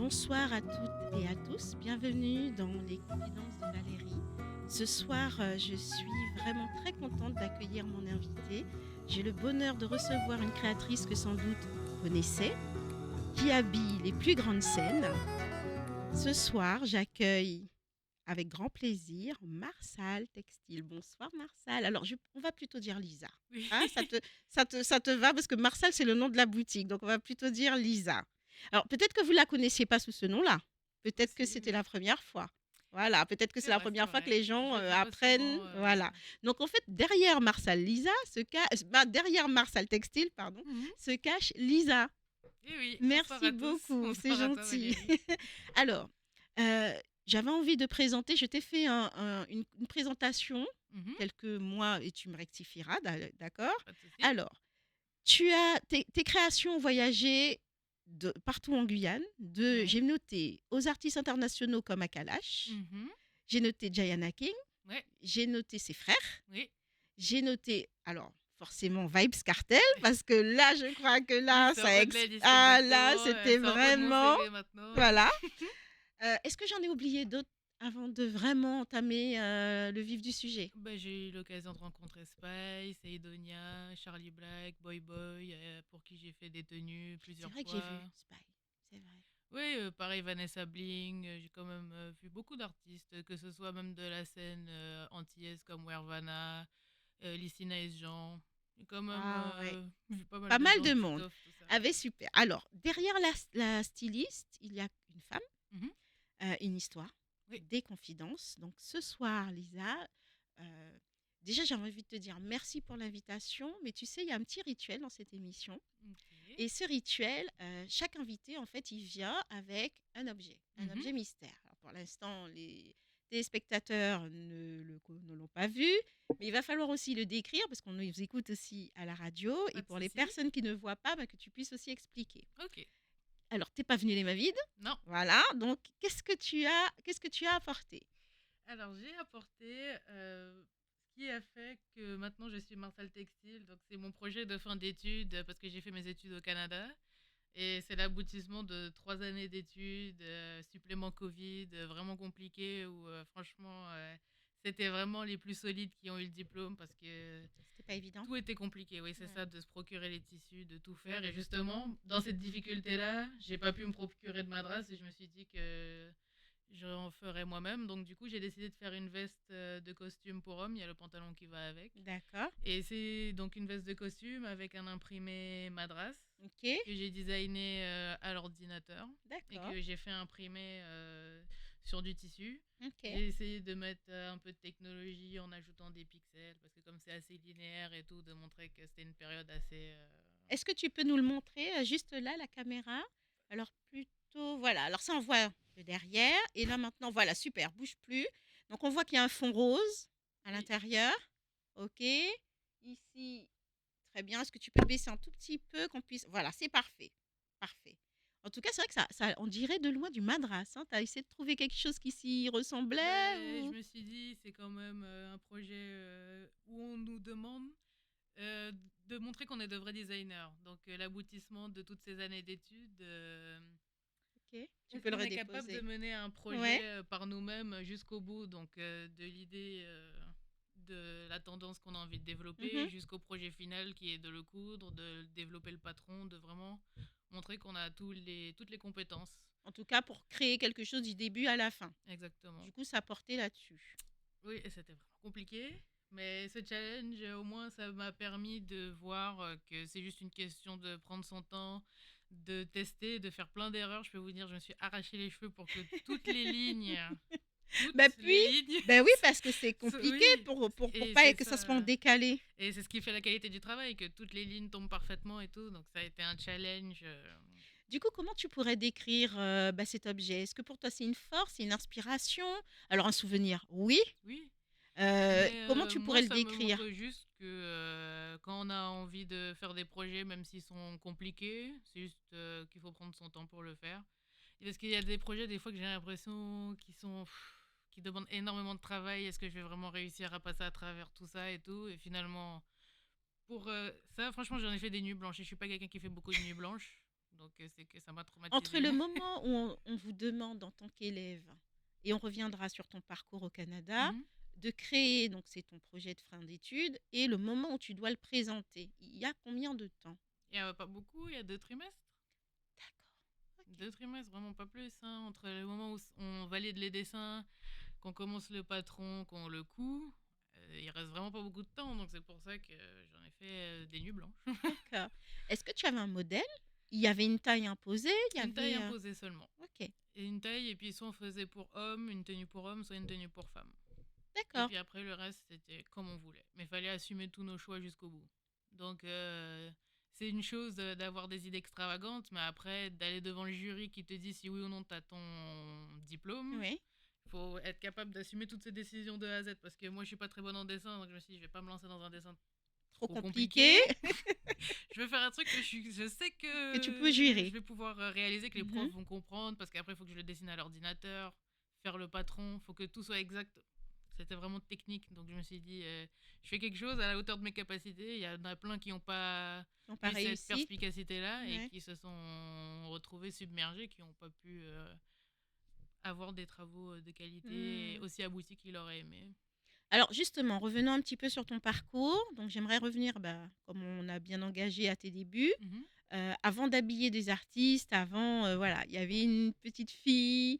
Bonsoir à toutes et à tous, bienvenue dans les confidences de Valérie. Ce soir, je suis vraiment très contente d'accueillir mon invité. J'ai le bonheur de recevoir une créatrice que sans doute vous connaissez, qui habille les plus grandes scènes. Ce soir, j'accueille avec grand plaisir Marsal Textile. Bonsoir Marsal. Alors, on va plutôt dire Lisa. Oui. Hein, ça te va parce que Marsal, c'est le nom de la boutique, donc on va plutôt dire Lisa. Alors, peut-être que vous ne la connaissiez pas sous ce nom-là. Peut-être que Si, c'était oui. la première fois. Voilà, peut-être que c'est la C'est première fois que vrai. les gens Je le dis pas apprennent. souvent. Voilà. Donc, en fait, derrière Marsal Lisa derrière Marsal Textile, pardon, Mhm. se cache Lisa. Eh oui, bonsoir Merci à tous. beaucoup, c'est Bonsoir à toi, gentil. Valérie. Alors, euh, j'avais envie de présenter, je t'ai fait une présentation, Mhm. quelques mois, et tu me rectifieras, d'accord. Pas de souci. Alors, tes créations ont voyagé partout en Guyane. Ouais. J'ai noté aux artistes internationaux comme Akalash, Mhm. j'ai noté Diana King, Ouais. j'ai noté ses frères, Oui. j'ai noté, alors, forcément Vibes Cartel, parce que là, je crois que Oui, là, c'est Road Ladies, exactement. c'était C'est en haut de mon vraiment, CV maintenant. voilà. Est-ce que j'en ai oublié d'autres avant de vraiment entamer le vif du sujet? Bah, j'ai eu l'occasion de rencontrer Spice, Aidonia, Charlie Black, Boy Boy, pour qui j'ai fait des tenues C'est plusieurs vrai que j'ai vu fois. Spy, c'est vrai. Oui, pareil, Vanessa Bling, j'ai quand même vu beaucoup d'artistes, que ce soit même de la scène antillaise comme Wervana, Lissina et Jean. J'ai quand même Ah ouais, vu pas mal pas de mal gens, de monde. Titoff, tout ça. Ah ben super. Alors, derrière la styliste, il y a une femme, Mhm. une histoire, Oui. des confidences. Donc ce soir, Lisa, euh, déjà j'ai envie de te dire merci pour l'invitation, mais tu sais, il y a un petit rituel dans cette émission. Ok. Et ce rituel, chaque invité, en fait, il vient avec un Mhm. objet mystère. Alors, pour l'instant, les téléspectateurs ne l'ont pas vu, mais il va falloir aussi le décrire parce qu'on nous écoute aussi à la radio. Pas Et de pour les souci. personnes qui ne voient pas, bah, que tu puisses aussi expliquer. Ok. Alors, t'es pas venu les mains vides, Non. voilà. Donc, qu'est-ce que tu as apporté? Alors, j'ai apporté ce qui a fait que maintenant je suis Marsal Textile. Donc, c'est mon projet de fin d'études parce que j'ai fait mes études au Canada. Et c'est l'aboutissement de 3 années d'études, supplément Covid, vraiment compliqué, où franchement, c'était vraiment les plus solides qui ont eu le diplôme parce que C'était pas évident. tout était compliqué. Oui, c'est Ouais. ça, de se procurer les tissus, de tout faire. Et justement, dans cette difficulté-là, j'ai pas pu me procurer de madras et je me suis dit que j'en ferais moi-même. Donc, du coup, j'ai décidé de faire une veste de costume pour homme. Il y a le pantalon qui va avec. D'accord. Et c'est donc une veste de costume avec un imprimé madras Ok. que j'ai designé à l'ordinateur et D'accord. que j'ai fait imprimer sur du tissu. Ok. J'ai essayé de mettre un peu de technologie en ajoutant des pixels parce que comme c'est assez linéaire et tout, de montrer que c'était une période assez... Est-ce que tu peux nous le montrer juste là, la caméra? Alors plutôt, voilà. Alors ça, on voit le derrière. Et là maintenant, voilà, super, bouge plus. Donc on voit qu'il y a un fond rose à Oui. l'intérieur. Ok. Ici, très bien. Est-ce que tu peux baisser un tout petit peu qu'on puisse... Voilà, c'est parfait. Parfait. En tout cas, c'est vrai que on dirait de loin du madras. Hein. Tu as essayé de trouver quelque chose qui s'y ressemblait Ben, je ou... me suis dit, c'est quand même un projet où on nous demande euh, de montrer qu'on est de vrais designers. Donc l'aboutissement de toutes ces années d'études, Ok. Tu est-ce peux le qu'on est capable de redéposer. mener un projet Ouais. par nous-mêmes jusqu'au bout, donc de l'idée de la tendance qu'on a envie de Mhm. développer jusqu'au projet final qui est de le coudre, de développer le patron, de vraiment montrer qu'on a toutes les compétences. En tout cas, pour créer quelque chose du début à la fin. Exactement. Du coup, ça portait là-dessus. Oui, et c'était vraiment compliqué. Mais ce challenge, au moins, ça m'a permis de voir que c'est juste une question de prendre son temps, de tester, de faire plein d'erreurs. Je peux vous dire, je me suis arraché les cheveux pour que Bah toutes puis, les lignes, bah oui, parce que c'est compliqué oui, pour et pas c'est que ça se soit ça. décalé. Et c'est ce qui fait la qualité du travail, que toutes les lignes tombent parfaitement et tout. Donc ça a été un challenge. Du coup, comment tu pourrais décrire bah, cet objet? Est-ce que pour toi c'est une force, c'est une inspiration? Alors un souvenir, oui. Oui, Comment tu moi, pourrais le ça me décrire? montre juste que quand on a envie de faire des projets, même s'ils sont compliqués, c'est juste qu'il faut prendre son temps pour le faire. Et parce qu'il y a des projets, des fois, que j'ai l'impression qui demandent énormément de travail. Est-ce que je vais vraiment réussir à passer à travers tout ça et tout? Et finalement, pour ça, franchement, j'en ai fait des nuits blanches. Et je suis pas quelqu'un qui fait beaucoup de nuits blanches. Donc, c'est que ça m'a Entre traumatisée. le moment où on vous demande en tant qu'élève, et on reviendra sur ton parcours au Canada, Mhm. de créer, donc c'est ton projet de fin d'études, et le moment où tu dois le présenter, il y a combien de temps? Il n'y a pas beaucoup, il y a 2 trimestres. D'accord, ok. 2 trimestres, vraiment pas plus, hein, entre le moment où on valide les dessins, qu'on commence le patron, qu'on le coud. Il reste vraiment pas beaucoup de temps, donc c'est pour ça que j'en ai fait des nuits blanches. D'accord. Est-ce que tu avais un modèle? Il y avait une taille imposée? Il y Une taille avait... imposée seulement. Ok, Et une taille, et puis soit on faisait pour homme, une tenue pour homme, soit une tenue pour femme. Et d'accord. puis après, le reste, c'était comme on voulait. Mais il fallait assumer tous nos choix jusqu'au bout. Donc, c'est une chose d'avoir des idées extravagantes, mais après, d'aller devant le jury qui te dit si oui ou non tu as ton diplôme, Oui, il faut être capable d'assumer toutes ces décisions de A à Z. Parce que moi, je suis pas très bonne en dessin, donc je me suis dit, je vais pas me lancer dans un dessin trop trop compliqué. compliqué, Je vais faire un truc que je sais que tu peux que je gérer. vais pouvoir réaliser, que les Mhm. profs vont comprendre, parce qu'après, il faut que je le dessine à l'ordinateur, faire le patron, il faut que tout soit exact. C'était vraiment technique, donc je me suis dit, je fais quelque chose à la hauteur de mes capacités. Il y en a plein qui n'ont pas Ils n'ont pas eu cette réussi. perspicacité-là et Ouais. qui se sont retrouvés submergés, qui n'ont pas pu avoir des travaux de qualité Hmm. aussi aboutis qu'ils auraient aimé. Alors justement, revenons un petit peu sur ton parcours. Donc j'aimerais revenir, bah, comme on a bien engagé à tes débuts. Mhm. Avant d'habiller des artistes, avant, voilà, il y avait une petite fille.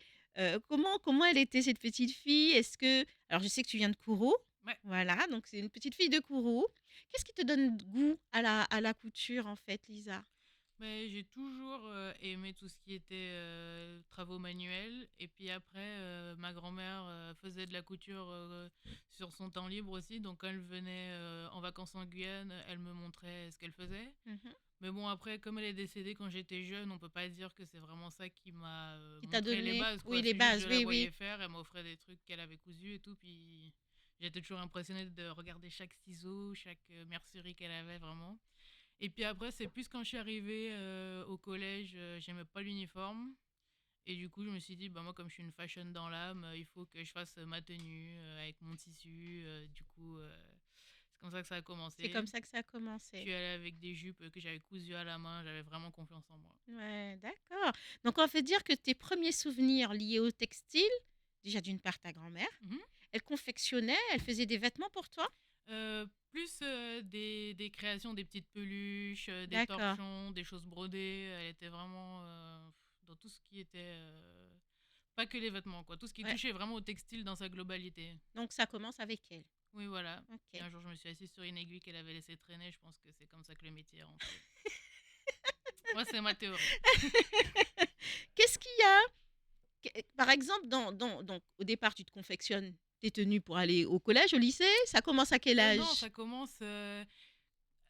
Comment elle était cette petite fille? Est-ce que... Alors je sais que tu viens de Kourou. Ouais. Voilà, donc c'est une petite fille de Kourou. Qu'est-ce qui te donne goût à la couture en fait, Lisa? Mais j'ai toujours aimé tout ce qui était travaux manuels. Et puis après, ma grand-mère faisait de la couture sur son temps libre aussi. Donc quand elle venait en vacances en Guyane, elle me montrait ce qu'elle faisait. Mhm. Mais bon, après, comme elle est décédée quand j'étais jeune, on peut pas dire que c'est vraiment ça qui m'a Qui t'a montré les donné, bases, oui, quoi. les C'est juste, bases, je la oui, voyais oui. faire, elle m'offrait des trucs qu'elle avait cousus et tout. Puis j'étais toujours impressionnée de regarder chaque ciseau, chaque mercerie qu'elle avait, vraiment. Et puis après, c'est plus quand je suis arrivée au collège, j'aimais pas l'uniforme. Et du coup, je me suis dit, bah moi, comme je suis une fashion dans l'âme, il faut que je fasse ma tenue avec mon tissu. Du coup, c'est comme ça que ça a C'est commencé. comme ça que ça a Je commencé. suis allée avec des jupes que j'avais cousues à la main, j'avais vraiment confiance en moi. Ouais, d'accord. Donc on fait dire que tes premiers souvenirs liés au textile, déjà d'une part ta grand-mère, Mhm. elle confectionnait, elle faisait des vêtements pour toi? Plus des créations, des petites peluches, des D'accord. torchons, des choses brodées. Elle était vraiment dans tout ce qui était... pas que les vêtements, quoi. Tout ce qui Ouais. touchait vraiment au textile dans sa globalité. Donc ça commence avec elle. Oui, voilà. Puis Ok. un jour, je me suis assise sur une aiguille qu'elle avait laissé traîner. Je pense que c'est comme ça que le métier est rentré. Moi, c'est ma théorie. Qu'est-ce qu'il y a? Par exemple, donc, au départ, tu te confectionnes tes tenues pour aller au collège, au lycée. Ça commence à quel Non, âge? ça commence à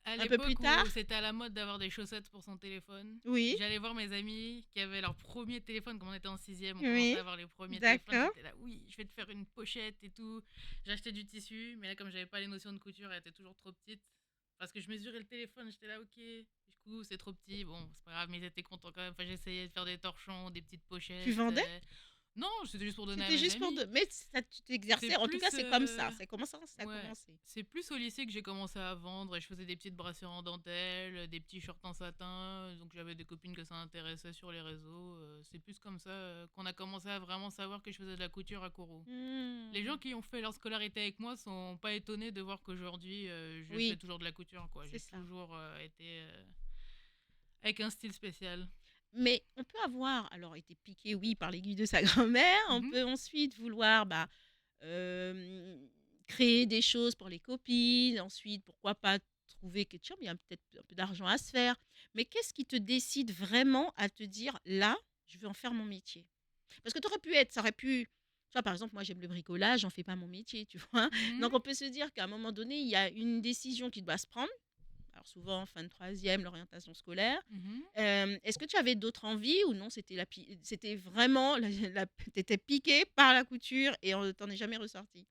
Un peu plus l'époque tard? où c'était à la mode d'avoir des chaussettes pour son téléphone. Oui. J'allais voir mes amis qui avaient leur premier téléphone, quand on était en sixième, on commençait Oui. à avoir les premiers téléphones. D'accord. J'étais là, oui, je vais te faire une pochette et tout. J'achetais du tissu, mais là, comme j'avais pas les notions de couture, elle était toujours trop petite. Parce que je mesurais le téléphone, j'étais là, ok, du coup, c'est trop petit. Bon, c'est pas grave, mais ils étaient contents quand même. Enfin, j'essayais de faire des torchons, des petites Tu pochettes. vendais? Non, c'était juste pour donner à C'était mes juste pour... amis. Mais ça, tu C'est t'exerçais. En tout cas, plus, c'est comme ça. C'est comment ça a ouais, commencé. c'est plus au lycée que j'ai commencé à vendre et je faisais des petites brassières en dentelle, des petits shorts en satin. Donc j'avais des copines que ça intéressait sur les réseaux. C'est plus comme ça qu'on a commencé à vraiment savoir que je faisais de la couture à Kourou. Les gens Hmm. qui ont fait leur scolarité avec moi sont pas étonnés de voir qu'aujourd'hui je fais Oui, toujours de la couture, quoi. c'est J'ai ça. toujours été avec un style spécial. Mais on peut avoir, alors, été piqué, oui, par l'aiguille de sa grand-mère. On Mhm, peut ensuite vouloir bah, euh, créer des choses pour les copines. Ensuite, pourquoi pas trouver quelque chose, mais il y a peut-être un peu d'argent à se faire. Mais qu'est-ce qui te décide vraiment à te dire, là, je veux en faire mon métier? Parce que tu aurais pu être, ça aurait pu... Tu vois, par exemple, moi, j'aime le bricolage, j'en fais pas mon métier, tu vois. mhm, Donc, on peut se dire qu'à un moment donné, il y a une décision qui doit se prendre. Alors, souvent, fin de troisième, l'orientation scolaire. mhm. Est-ce que tu avais d'autres envies ou non? C'était vraiment, t'étais piqué par la couture et on t'en est jamais ressorti.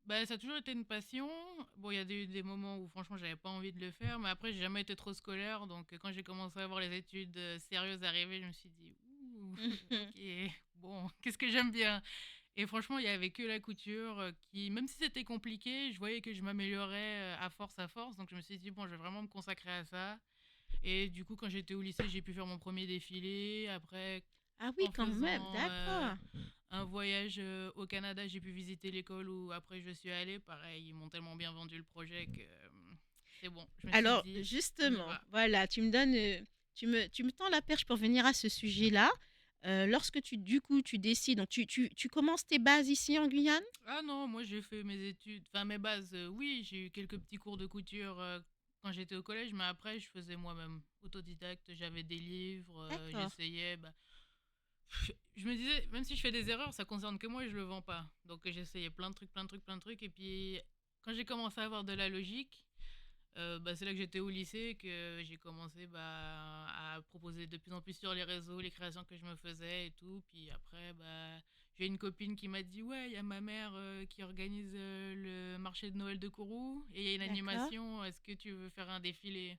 Bah, ça a toujours été une passion. Bon, il y a des moments où franchement j'avais pas envie de le faire, mais après j'ai jamais été trop scolaire, donc quand j'ai commencé à voir les études sérieuses arriver, je me suis dit, ouh, ok, bon, qu'est-ce que j'aime bien. Et franchement, il y avait que la couture qui, même si c'était compliqué, je voyais que je m'améliorais à force, donc je me suis dit, bon, je vais vraiment me consacrer à ça. Et du coup, quand j'étais au lycée, j'ai pu faire mon premier défilé. Après, Ah oui, en quand même, faisant d'accord. un voyage au Canada, j'ai pu visiter l'école où après je suis allée. Pareil, ils m'ont tellement bien vendu le projet que c'est bon. Je me suis Alors, dit, on y justement, va. voilà, tu me tends la perche pour venir à ce sujet-là. Lorsque du coup, tu décides, donc tu commences tes bases ici en Guyane? Ah non, moi j'ai fait mes études, enfin mes bases, oui, j'ai eu quelques petits cours de couture quand j'étais au collège, mais après je faisais moi-même, autodidacte, j'avais des livres, D'accord, j'essayais, bah, je me disais, même si je fais des erreurs, ça concerne que moi et je le vends pas. Donc j'essayais plein de trucs, plein de trucs, plein de trucs, et puis quand j'ai commencé à avoir de la logique, bah, c'est là que j'étais au lycée que j'ai commencé bah, à proposer de plus en plus sur les réseaux les créations que je me faisais et tout. Puis après, bah, j'ai une copine qui m'a dit ouais, il y a ma mère qui organise le marché de Noël de Kourou et il y a une d'accord. animation. Est-ce que tu veux faire un défilé?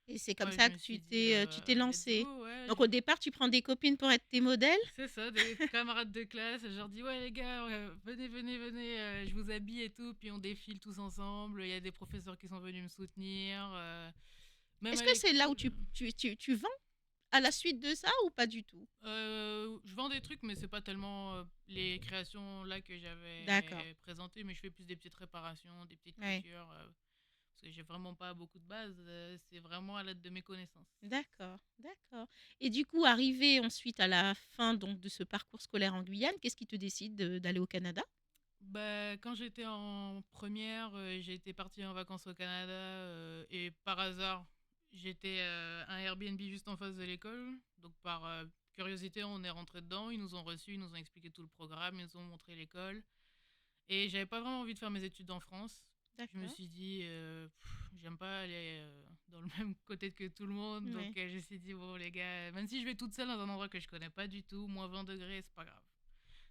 Et c'est comme Moi, je ça me que suis tu dit t'es let's lancé. go, ouais. Donc au départ, tu prends des copines pour être tes modèles? C'est ça, des camarades de classe. Je leur dis ouais les gars, ouais, venez, venez, venez, je vous habille et tout. Puis on défile tous ensemble. Il y a des professeurs qui sont venus me soutenir. Même Est-ce à que c'est là où l'école. tu vends à la suite de ça ou pas du tout? Je vends des trucs, mais c'est pas tellement les créations là que D'accord, j'avais présentées, mais je fais plus des petites réparations, des petites ouais, coutures, parce que j'ai vraiment pas beaucoup de base. C'est vraiment à l'aide de mes connaissances. d'accord, d'accord. Et du coup, arrivé ensuite à la fin donc de ce parcours scolaire en Guyane, qu'est-ce qui te décide d'aller au Canada? Bah, quand j'étais en première, j'ai été partie en vacances au Canada et par hasard, j'étais à un Airbnb juste en face de l'école. Donc par curiosité, on est rentré dedans, ils nous ont reçus, ils nous ont expliqué tout le programme, ils nous ont montré l'école. Et j'avais pas vraiment envie de faire mes études en France. Je me D'accord, suis dit, j'aime pas aller dans le même côté que tout le monde. Donc ouais. je me suis dit, bon les gars, même si je vais toute seule dans un endroit que je connais pas du tout, moins 20 degrés, c'est pas grave.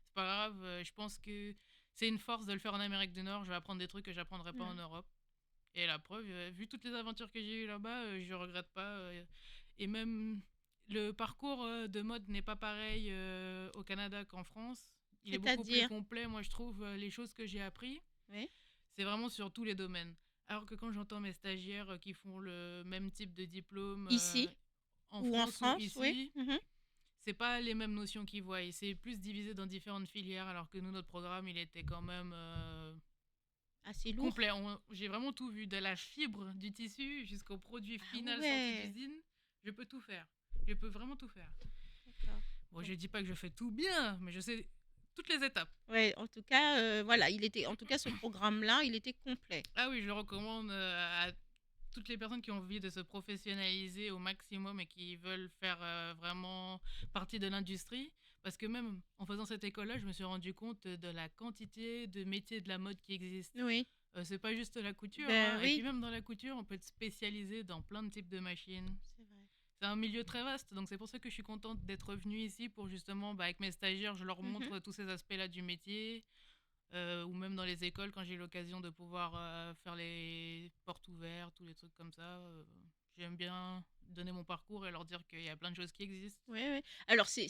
C'est pas grave, je pense que c'est une force de le faire en Amérique du Nord. Je vais apprendre des trucs que j'apprendrai pas en Ouais. Europe. Et la preuve, vu toutes les aventures que j'ai eues là-bas, je regrette pas. Et même le parcours de mode n'est pas pareil au Canada qu'en France. Il est beaucoup plus C'est-à-dire? complet, moi je trouve, les choses que j'ai appris, Oui. c'est vraiment sur tous les domaines. Alors que quand j'entends mes stagiaires qui font le même type de diplôme Ici en ou en France ou France, oui. ici, Mhm. c'est pas les mêmes notions qu'ils voient. Et c'est plus divisé dans différentes filières, alors que nous, notre programme, il était quand même Assez lourd. complet. J'ai vraiment tout vu, de la fibre du tissu jusqu'au produit Ah final sorti ouais, d'usine. Je peux tout faire. Je peux vraiment tout faire. d'accord. Bon, Bon. je dis pas que je fais tout bien, mais je sais toutes les étapes. Ouais, en tout cas, voilà, en tout cas, ce programme-là, il était complet. Ah oui, je le recommande à toutes les personnes qui ont envie de se professionnaliser au maximum et qui veulent faire vraiment partie de l'industrie. Parce que même en faisant cette école-là, je me suis rendu compte de la quantité de métiers de la mode qui existent. Oui, C'est pas juste la couture, ben hein. Et puis oui, même dans la couture, on peut être spécialisé dans plein de types de machines. c'est vrai. C'est un milieu très vaste, donc c'est pour ça que je suis contente d'être revenue ici pour justement, bah, avec mes stagiaires, je leur Mhm. montre tous ces aspects-là du métier, ou même dans les écoles quand j'ai l'occasion de pouvoir faire les portes ouvertes, tous les trucs comme ça. J'aime bien donner mon parcours et leur dire qu'il y a plein de choses qui existent. Ouais, ouais. Alors, tu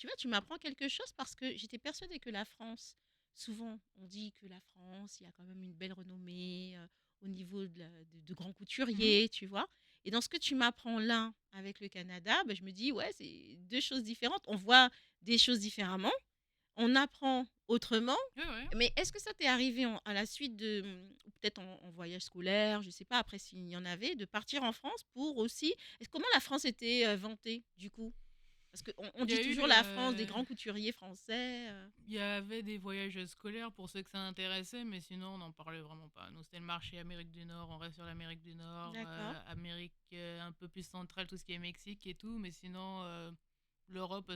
vois, tu m'apprends quelque chose parce que j'étais persuadée que la France, souvent, on dit que la France, il y a quand même une belle renommée au niveau de grands Mhm. couturiers, tu vois. Et dans ce que tu m'apprends là avec le Canada, ben, je me dis, ouais, c'est deux choses différentes. On voit des choses différemment, on apprend autrement. Ouais, ouais. Mais est-ce que ça t'est arrivé à la suite ou peut-être en voyage scolaire, je sais pas, après s'il y en avait, de partir en France pour aussi. Comment la France était vantée du coup? Parce qu'on Il y dit a eu toujours la France des grands couturiers français. il y avait des voyages scolaires pour ceux que ça intéressait, mais sinon on n'en parlait vraiment pas. Nous, c'était le marché Amérique du Nord, on reste sur l'Amérique du Nord, D'accord. Amérique un peu plus centrale, tout ce qui est Mexique et tout, mais sinon l'Europe, on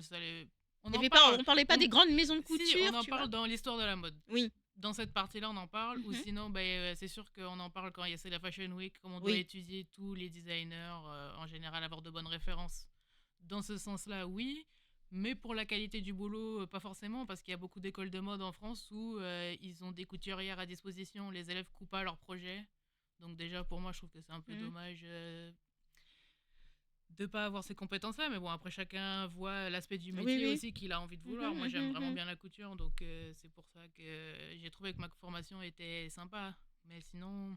Il y en avait pas, parle. on parlait pas On... des grandes maisons de Si, on couture, en tu vois? parle dans l'histoire de la mode. Oui. Dans cette partie-là, on en parle, ou Mhm. sinon, bah, c'est sûr qu'on en parle quand c'est la Fashion Week, comme on doit Oui. étudier tous les designers, en général avoir de bonnes références. Dans ce sens-là, oui, mais pour la qualité du boulot, pas forcément, parce qu'il y a beaucoup d'écoles de mode en France où ils ont des couturières à disposition, les élèves coupent pas leurs projets. Donc déjà, pour moi, je trouve que c'est un peu Mhm. dommage de pas avoir ces compétences-là, mais bon, après chacun voit l'aspect du Oui, métier oui. aussi qu'il a envie de Mhm, vouloir. Moi, j'aime mhm, vraiment mhm. bien la couture, donc c'est pour ça que j'ai trouvé que ma formation était sympa. Mais sinon,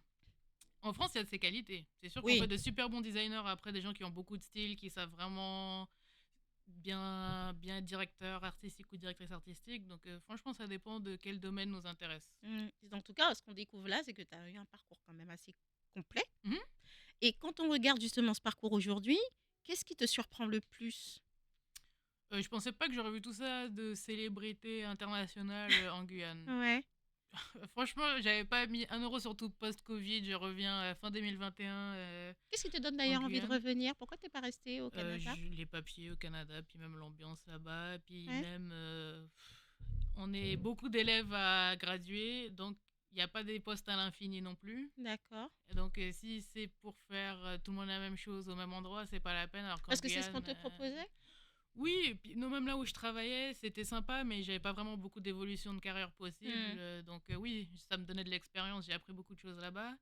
En France, il y a de ses qualités. C'est sûr qu'on fait Oui. de super bons designers, après des gens qui ont beaucoup de style, qui savent vraiment bien être directeur artistique ou directrice artistique. Donc franchement, ça dépend de quel domaine nous intéresse. En tout cas, ce qu'on découvre là, c'est que tu as eu un parcours quand même assez complet. Mhm. Et quand on regarde justement ce parcours aujourd'hui, qu'est-ce qui te surprend le plus? Je pensais pas que j'aurais vu tout ça de célébrités internationales en Guyane. Ouais. Franchement, j'avais pas mis 1 euro, surtout post-Covid. Je reviens fin 2021 Qu'est-ce qui te donne en d'ailleurs envie de Guyane. revenir? Pourquoi t'es pas resté au Canada? Les papiers au Canada, puis même l'ambiance là-bas, puis Ouais, même on est beaucoup d'élèves à graduer, donc il n'y a pas des postes à l'infini non plus. d'accord. Et donc si c'est pour faire tout le monde la même chose au même endroit, c'est pas la peine. Alors qu'en Parce que c'est ce qu'on Guyane, te proposait? oui, et puis non, même là où je travaillais, c'était sympa, mais j'avais pas vraiment beaucoup d'évolution de carrière possible. Hmm. Donc oui, ça me donnait de l'expérience, j'ai appris beaucoup de choses là-bas,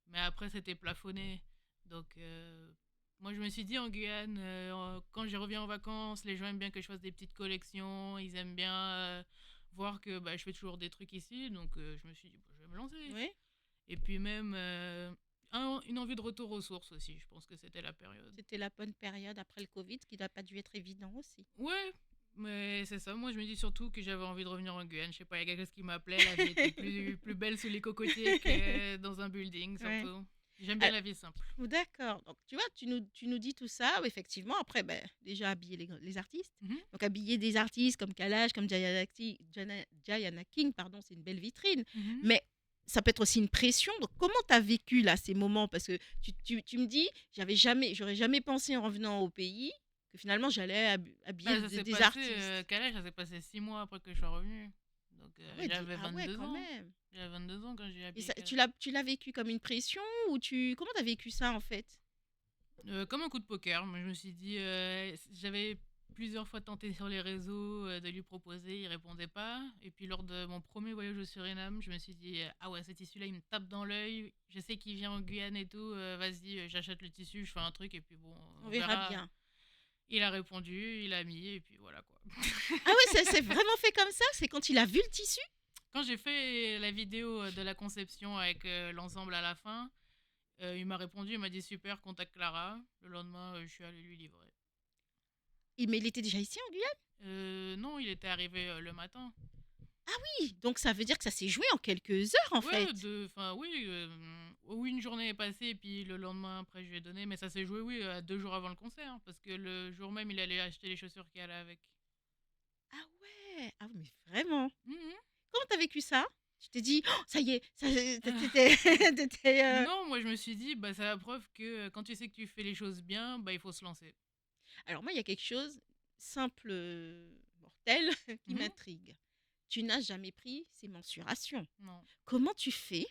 mais après c'était plafonné. Donc moi je me suis dit en Guyane, quand je reviens en vacances, les gens aiment bien que je fasse des petites collections, ils aiment bien voir que bah, je fais toujours des trucs ici, donc je me suis dit bah, je vais me lancer. Oui. Et puis même une envie de retour aux sources aussi, je pense que c'était la période. C'était la bonne période après le Covid, ce qui n'a pas dû être évident aussi. Ouais, mais c'est ça. Moi, je me dis surtout que j'avais envie de revenir en Guyane. Je sais pas, il y a quelque chose qui m'appelait. La vie était plus belle sous les cocotiers que dans un building, Ouais. surtout. J'aime bien Ah, la vie simple. d'accord. Donc, tu vois, tu nous dis tout ça. Effectivement, après, ben, déjà habiller les artistes. Mhm, Donc, habiller des artistes comme Kalash, comme Diana King, pardon, c'est une belle vitrine. mhm. Mais ça peut être aussi une pression. Donc, comment tu as vécu là ces moments? Parce que tu me dis, j'aurais jamais pensé en revenant au pays que finalement j'allais habiller Bah, ça s'est des passé, artistes. quel âge? Ça s'est passé 6 mois après que je sois revenue. Donc, Ah ouais, j'avais ah ouais, 22 quand ans. même. J'avais 22 ans quand j'ai Et habillé ça, Kalash. tu l'as vécu comme une pression ou comment tu as vécu ça en fait? Comme un coup de poker, moi je me suis dit, j'avais plusieurs fois tenté sur les réseaux de lui proposer, il répondait pas. Et puis lors de mon premier voyage au Suriname, je me suis dit, ah ouais, ce tissu-là, il me tape dans l'œil. Je sais qu'il vient en Guyane et tout, vas-y, j'achète le tissu, je fais un truc et puis bon, On on verra verra. bien. Il a répondu, il a mis et puis voilà quoi. Ah ouais, c'est vraiment fait comme ça? C'est quand il a vu le tissu? Quand j'ai fait la vidéo de la conception avec l'ensemble à la fin, il m'a répondu, il m'a dit super, contacte Clara. Le lendemain, je suis allée lui livrer. Mais il était déjà ici en Guyane? Non, il était arrivé le matin. Oui, donc ça veut dire que ça s'est joué en quelques heures en Ouais, fait. enfin oui, oui, une journée est passée et puis le lendemain après je lui ai donné, mais ça s'est joué oui 2 jours avant le concert, hein, parce que le jour même il allait acheter les chaussures qui allaient avec. Ah ouais, ah oui, mais vraiment. Mhm. Comment t'as vécu ça? Tu t'es dit, oh, ça y est, ça, Ah, non, moi je me suis dit bah c'est la preuve que quand tu sais que tu fais les choses bien, bah il faut se lancer. Alors moi, il y a quelque chose, simple, mortel, qui Mhm. m'intrigue. Tu n'as jamais pris ces mensurations. Non. Comment tu fais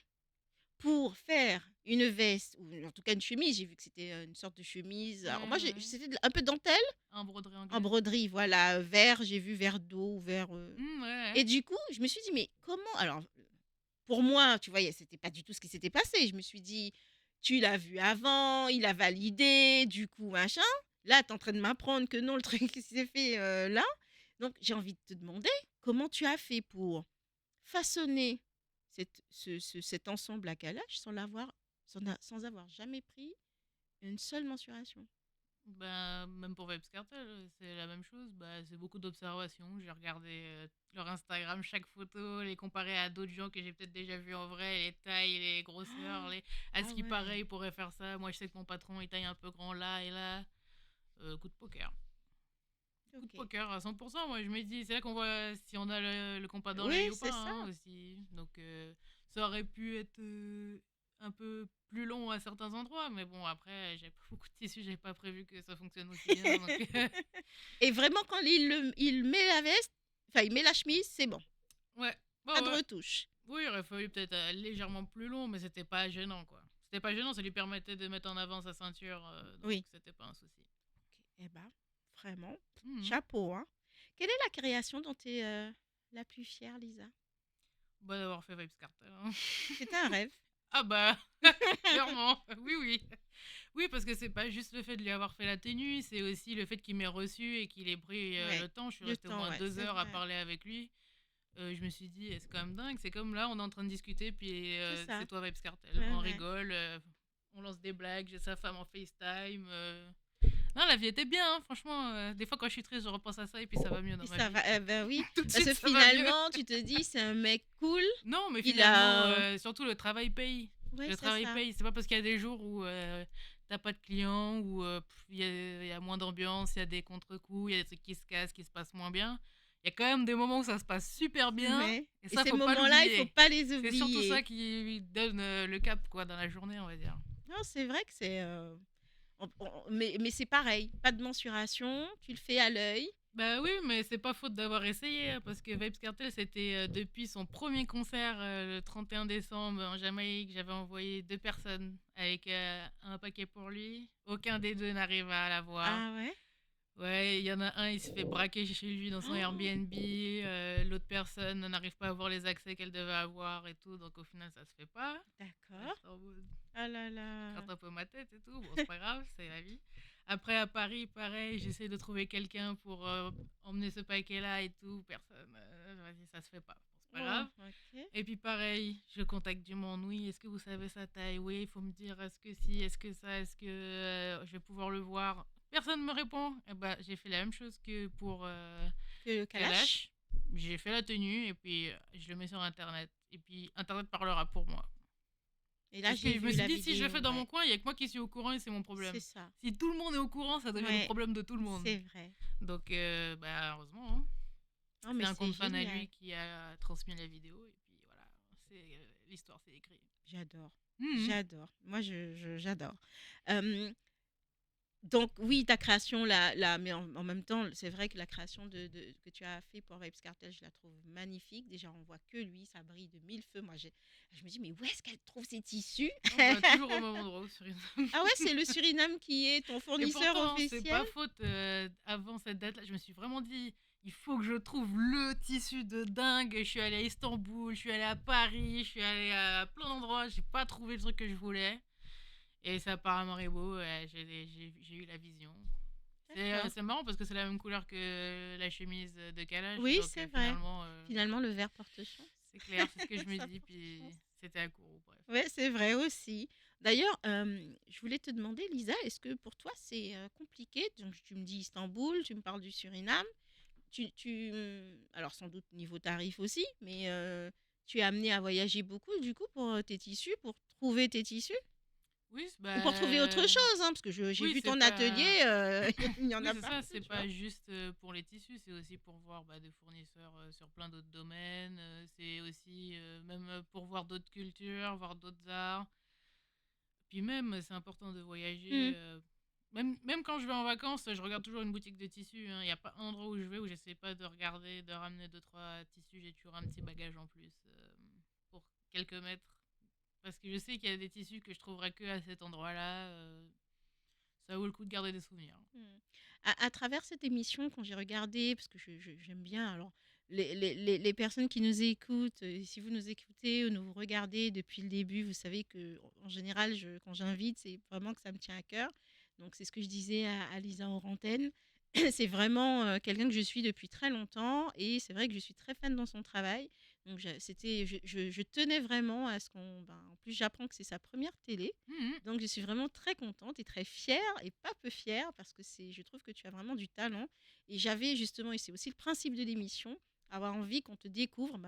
pour faire une veste, ou en tout cas une chemise? J'ai vu que c'était une sorte de chemise. Ouais, Alors moi, ouais. c'était un peu dentelle, Un broderie en anglaise. broderie, voilà, vert, j'ai vu vert d'eau, vert. Ouais, Et ouais. du coup, je me suis dit, mais comment? Alors, pour moi, tu voyais, c'était pas du tout ce qui s'était passé. Je me suis dit, tu l'as vu avant, il a validé, du coup, machin. Là, tu es en train de m'apprendre que non, le truc qui s'est fait là. Donc, j'ai envie de te demander comment tu as fait pour façonner cet ensemble à calage sans avoir jamais pris une seule mensuration. Bah, même pour Vibes Cartel, c'est la même chose. Bah, c'est beaucoup d'observations. J'ai regardé leur Instagram, chaque photo, les comparer à d'autres gens que j'ai peut-être déjà vus en vrai, les tailles, les grosseurs, à Ah ce qui paraît, ouais, il pourrait faire ça. Moi, je sais que mon patron, il taille un peu grand là et là. Coup de poker. Coup de ok. poker à 100%. Moi, je me dis, c'est là qu'on voit si on a le compas dans l'œil Oui, ou pas c'est ça. hein, aussi. Donc, ça aurait pu être un peu plus long à certains endroits, mais bon, après, j'ai pas beaucoup de tissu, j'avais pas prévu que ça fonctionne aussi bien. Donc, Et vraiment, quand il met la veste, enfin, il met la chemise, c'est bon. ouais, Pas bah de ouais. retouche. Oui, il aurait fallu peut-être légèrement plus long, mais c'était pas gênant, quoi. C'était pas gênant, ça lui permettait de mettre en avant sa ceinture, donc Oui. c'était pas un souci. Eh ben, vraiment, Mhm. chapeau, hein. Quelle est la création dont tu es la plus fière, Lisa? Bah, d'avoir fait Vibes Cartel. Hein. C'était un rêve. Ah bah, clairement, oui, oui. Oui, parce que c'est pas juste le fait de lui avoir fait la tenue, c'est aussi le fait qu'il m'ait reçu et qu'il ait pris Ouais, le temps. Je suis le restée au temps, moins ouais, deux c'est heures à vrai. parler avec lui. Je me suis dit, c'est quand même dingue. C'est comme là, on est en train de discuter, puis C'est c'est ça. toi Vibes Cartel. Ouais, On ouais. rigole. on lance des blagues, j'ai sa femme en FaceTime. Non, la vie était bien, hein, franchement. Des fois, quand je suis triste, je repense à ça et puis ça va mieux dans Et ma ça vie. va, ben oui, Tout de parce suite, que ça va mieux. finalement, tu te dis, c'est un mec cool, Non, mais il finalement, a... surtout le travail paye. Ouais, Le c'est travail ça. paye. C'est pas parce qu'il y a des jours où t'as pas de clients, où il y a moins d'ambiance, il y a des contre-coups, il y a des trucs qui se cassent, qui se passent moins bien. Il y a quand même des moments où ça se passe super bien. Ouais. Et Et ça, ces faut pas moments-là, il faut l'oublier. pas les C'est surtout ça oublier. qui donne le cap quoi, dans la journée, on va dire. Non, c'est vrai que c'est... mais c'est pareil, pas de mensuration, tu le fais à l'œil. Bah oui, mais c'est pas faute d'avoir essayé, hein, parce que Vibes Cartel, c'était depuis son premier concert le 31 décembre en Jamaïque. J'avais envoyé 2 personnes avec un paquet pour lui. Aucun des deux n'arrive à l'avoir. Ah ouais? Ouais, il y en a un, il se fait braquer chez lui dans son Oh, Airbnb. L'autre personne n'arrive pas à avoir les accès qu'elle devait avoir et tout. Donc au final, ça se fait pas. Là, d'accord. j'étais en mode, Ah là je là. gratte un peu ma tête et tout. Bon, c'est pas grave, c'est la vie. Après, à Paris, pareil, j'essaie de trouver quelqu'un pour emmener ce paquet-là et tout. Personne. Vas-y, ça se fait pas. Bon, c'est pas Oh, grave. ok. Et puis pareil, je contacte du monde. Oui, est-ce que vous savez sa taille? Oui, il faut me dire est-ce que si, est-ce que ça, est-ce que je vais pouvoir le voir? Personne ne me répond. Et bah, j'ai fait la même chose que pour Que le Kalash? Kalash. J'ai fait la tenue et puis je le mets sur Internet. Et puis Internet parlera pour moi. Et là, Parce que j'ai je me vu suis la dit, si je le vidéo, fais dans mon ouais. coin, il y a que moi qui suis au courant et c'est mon C'est problème. ça. Si tout le monde est au courant, ça devient le Ouais, problème de tout le monde. c'est vrai. Donc, bah, heureusement, hein. Non, C'est mais un c'est compte fan à génial. lui qui a transmis la vidéo et puis voilà, l'histoire c'est écrit. J'adore. Mhm. J'adore. Moi, j'adore. Euh, donc, oui, ta création, mais en même temps, c'est vrai que la création que tu as fait pour Vibes Cartel, je la trouve magnifique. Déjà, on voit que lui, ça brille de mille feux. Moi, je me dis, mais où est-ce qu'elle trouve ces tissus? Oh, bah, toujours au même endroit sur une. Ah ouais, c'est le Suriname qui est ton Et fournisseur pourtant, hein, c'est officiel? pas faute. Avant cette date-là, je me suis vraiment dit, il faut que je trouve le tissu de dingue. Je suis allée à Istanbul, je suis allée à Paris, je suis allée à plein d'endroits. J'ai pas trouvé le truc que je voulais. Et ça apparemment est beau. J'ai eu la vision. D'accord. C'est marrant parce que c'est la même couleur que la chemise de Kalash. Oui, Donc c'est vrai. finalement, Finalement, le verre porte chance. c'est clair, c'est ce que je me Ça dis. porte Puis chance. c'était à court, bref. Ouais, c'est vrai aussi. D'ailleurs, je voulais te demander, Lisa, est-ce que pour toi c'est compliqué? Donc, tu me dis Istanbul, tu me parles du Suriname. Alors, sans doute niveau tarif aussi, mais tu es amené à voyager beaucoup du coup pour tes tissus, pour trouver tes tissus Oui, ou pour trouver autre bah. chose, hein, parce que j'ai Oui, vu c'est ton pas. atelier, il y en Oui, a c'est ça, partout, c'est tu vois. pas juste pour les tissus, c'est aussi pour voir bah, des fournisseurs sur plein d'autres domaines. C'est aussi même pour voir d'autres cultures, voir d'autres arts. Puis même, c'est important de voyager. Hmm, Même quand je vais en vacances, je regarde toujours une boutique de tissus. Il n'y a pas un endroit où je vais où j'essaie pas de regarder, de ramener deux, trois tissus. J'ai toujours un petit bagage en plus pour quelques mètres. Parce que je sais qu'il y a des tissus que je trouverai que à cet endroit-là. Ça vaut le coup de garder des souvenirs. hmm. À travers cette émission, quand j'ai regardé, parce que j'aime bien, alors les personnes qui nous écoutent, si vous nous écoutez ou nous regardez depuis le début, vous savez que en général, quand j'invite, c'est vraiment que ça me tient à cœur. Donc c'est ce que je disais à Lisa Orantène. C'est vraiment quelqu'un que je suis depuis très longtemps et c'est vrai que je suis très fan dans son travail. Donc je tenais vraiment à ce qu'on... en plus, j'apprends que c'est sa première télé. Mhm. Donc je suis vraiment très contente et très fière et pas peu fière parce que je trouve que tu as vraiment du talent. Et j'avais justement, et c'est aussi le principe de l'émission, avoir envie qu'on te découvre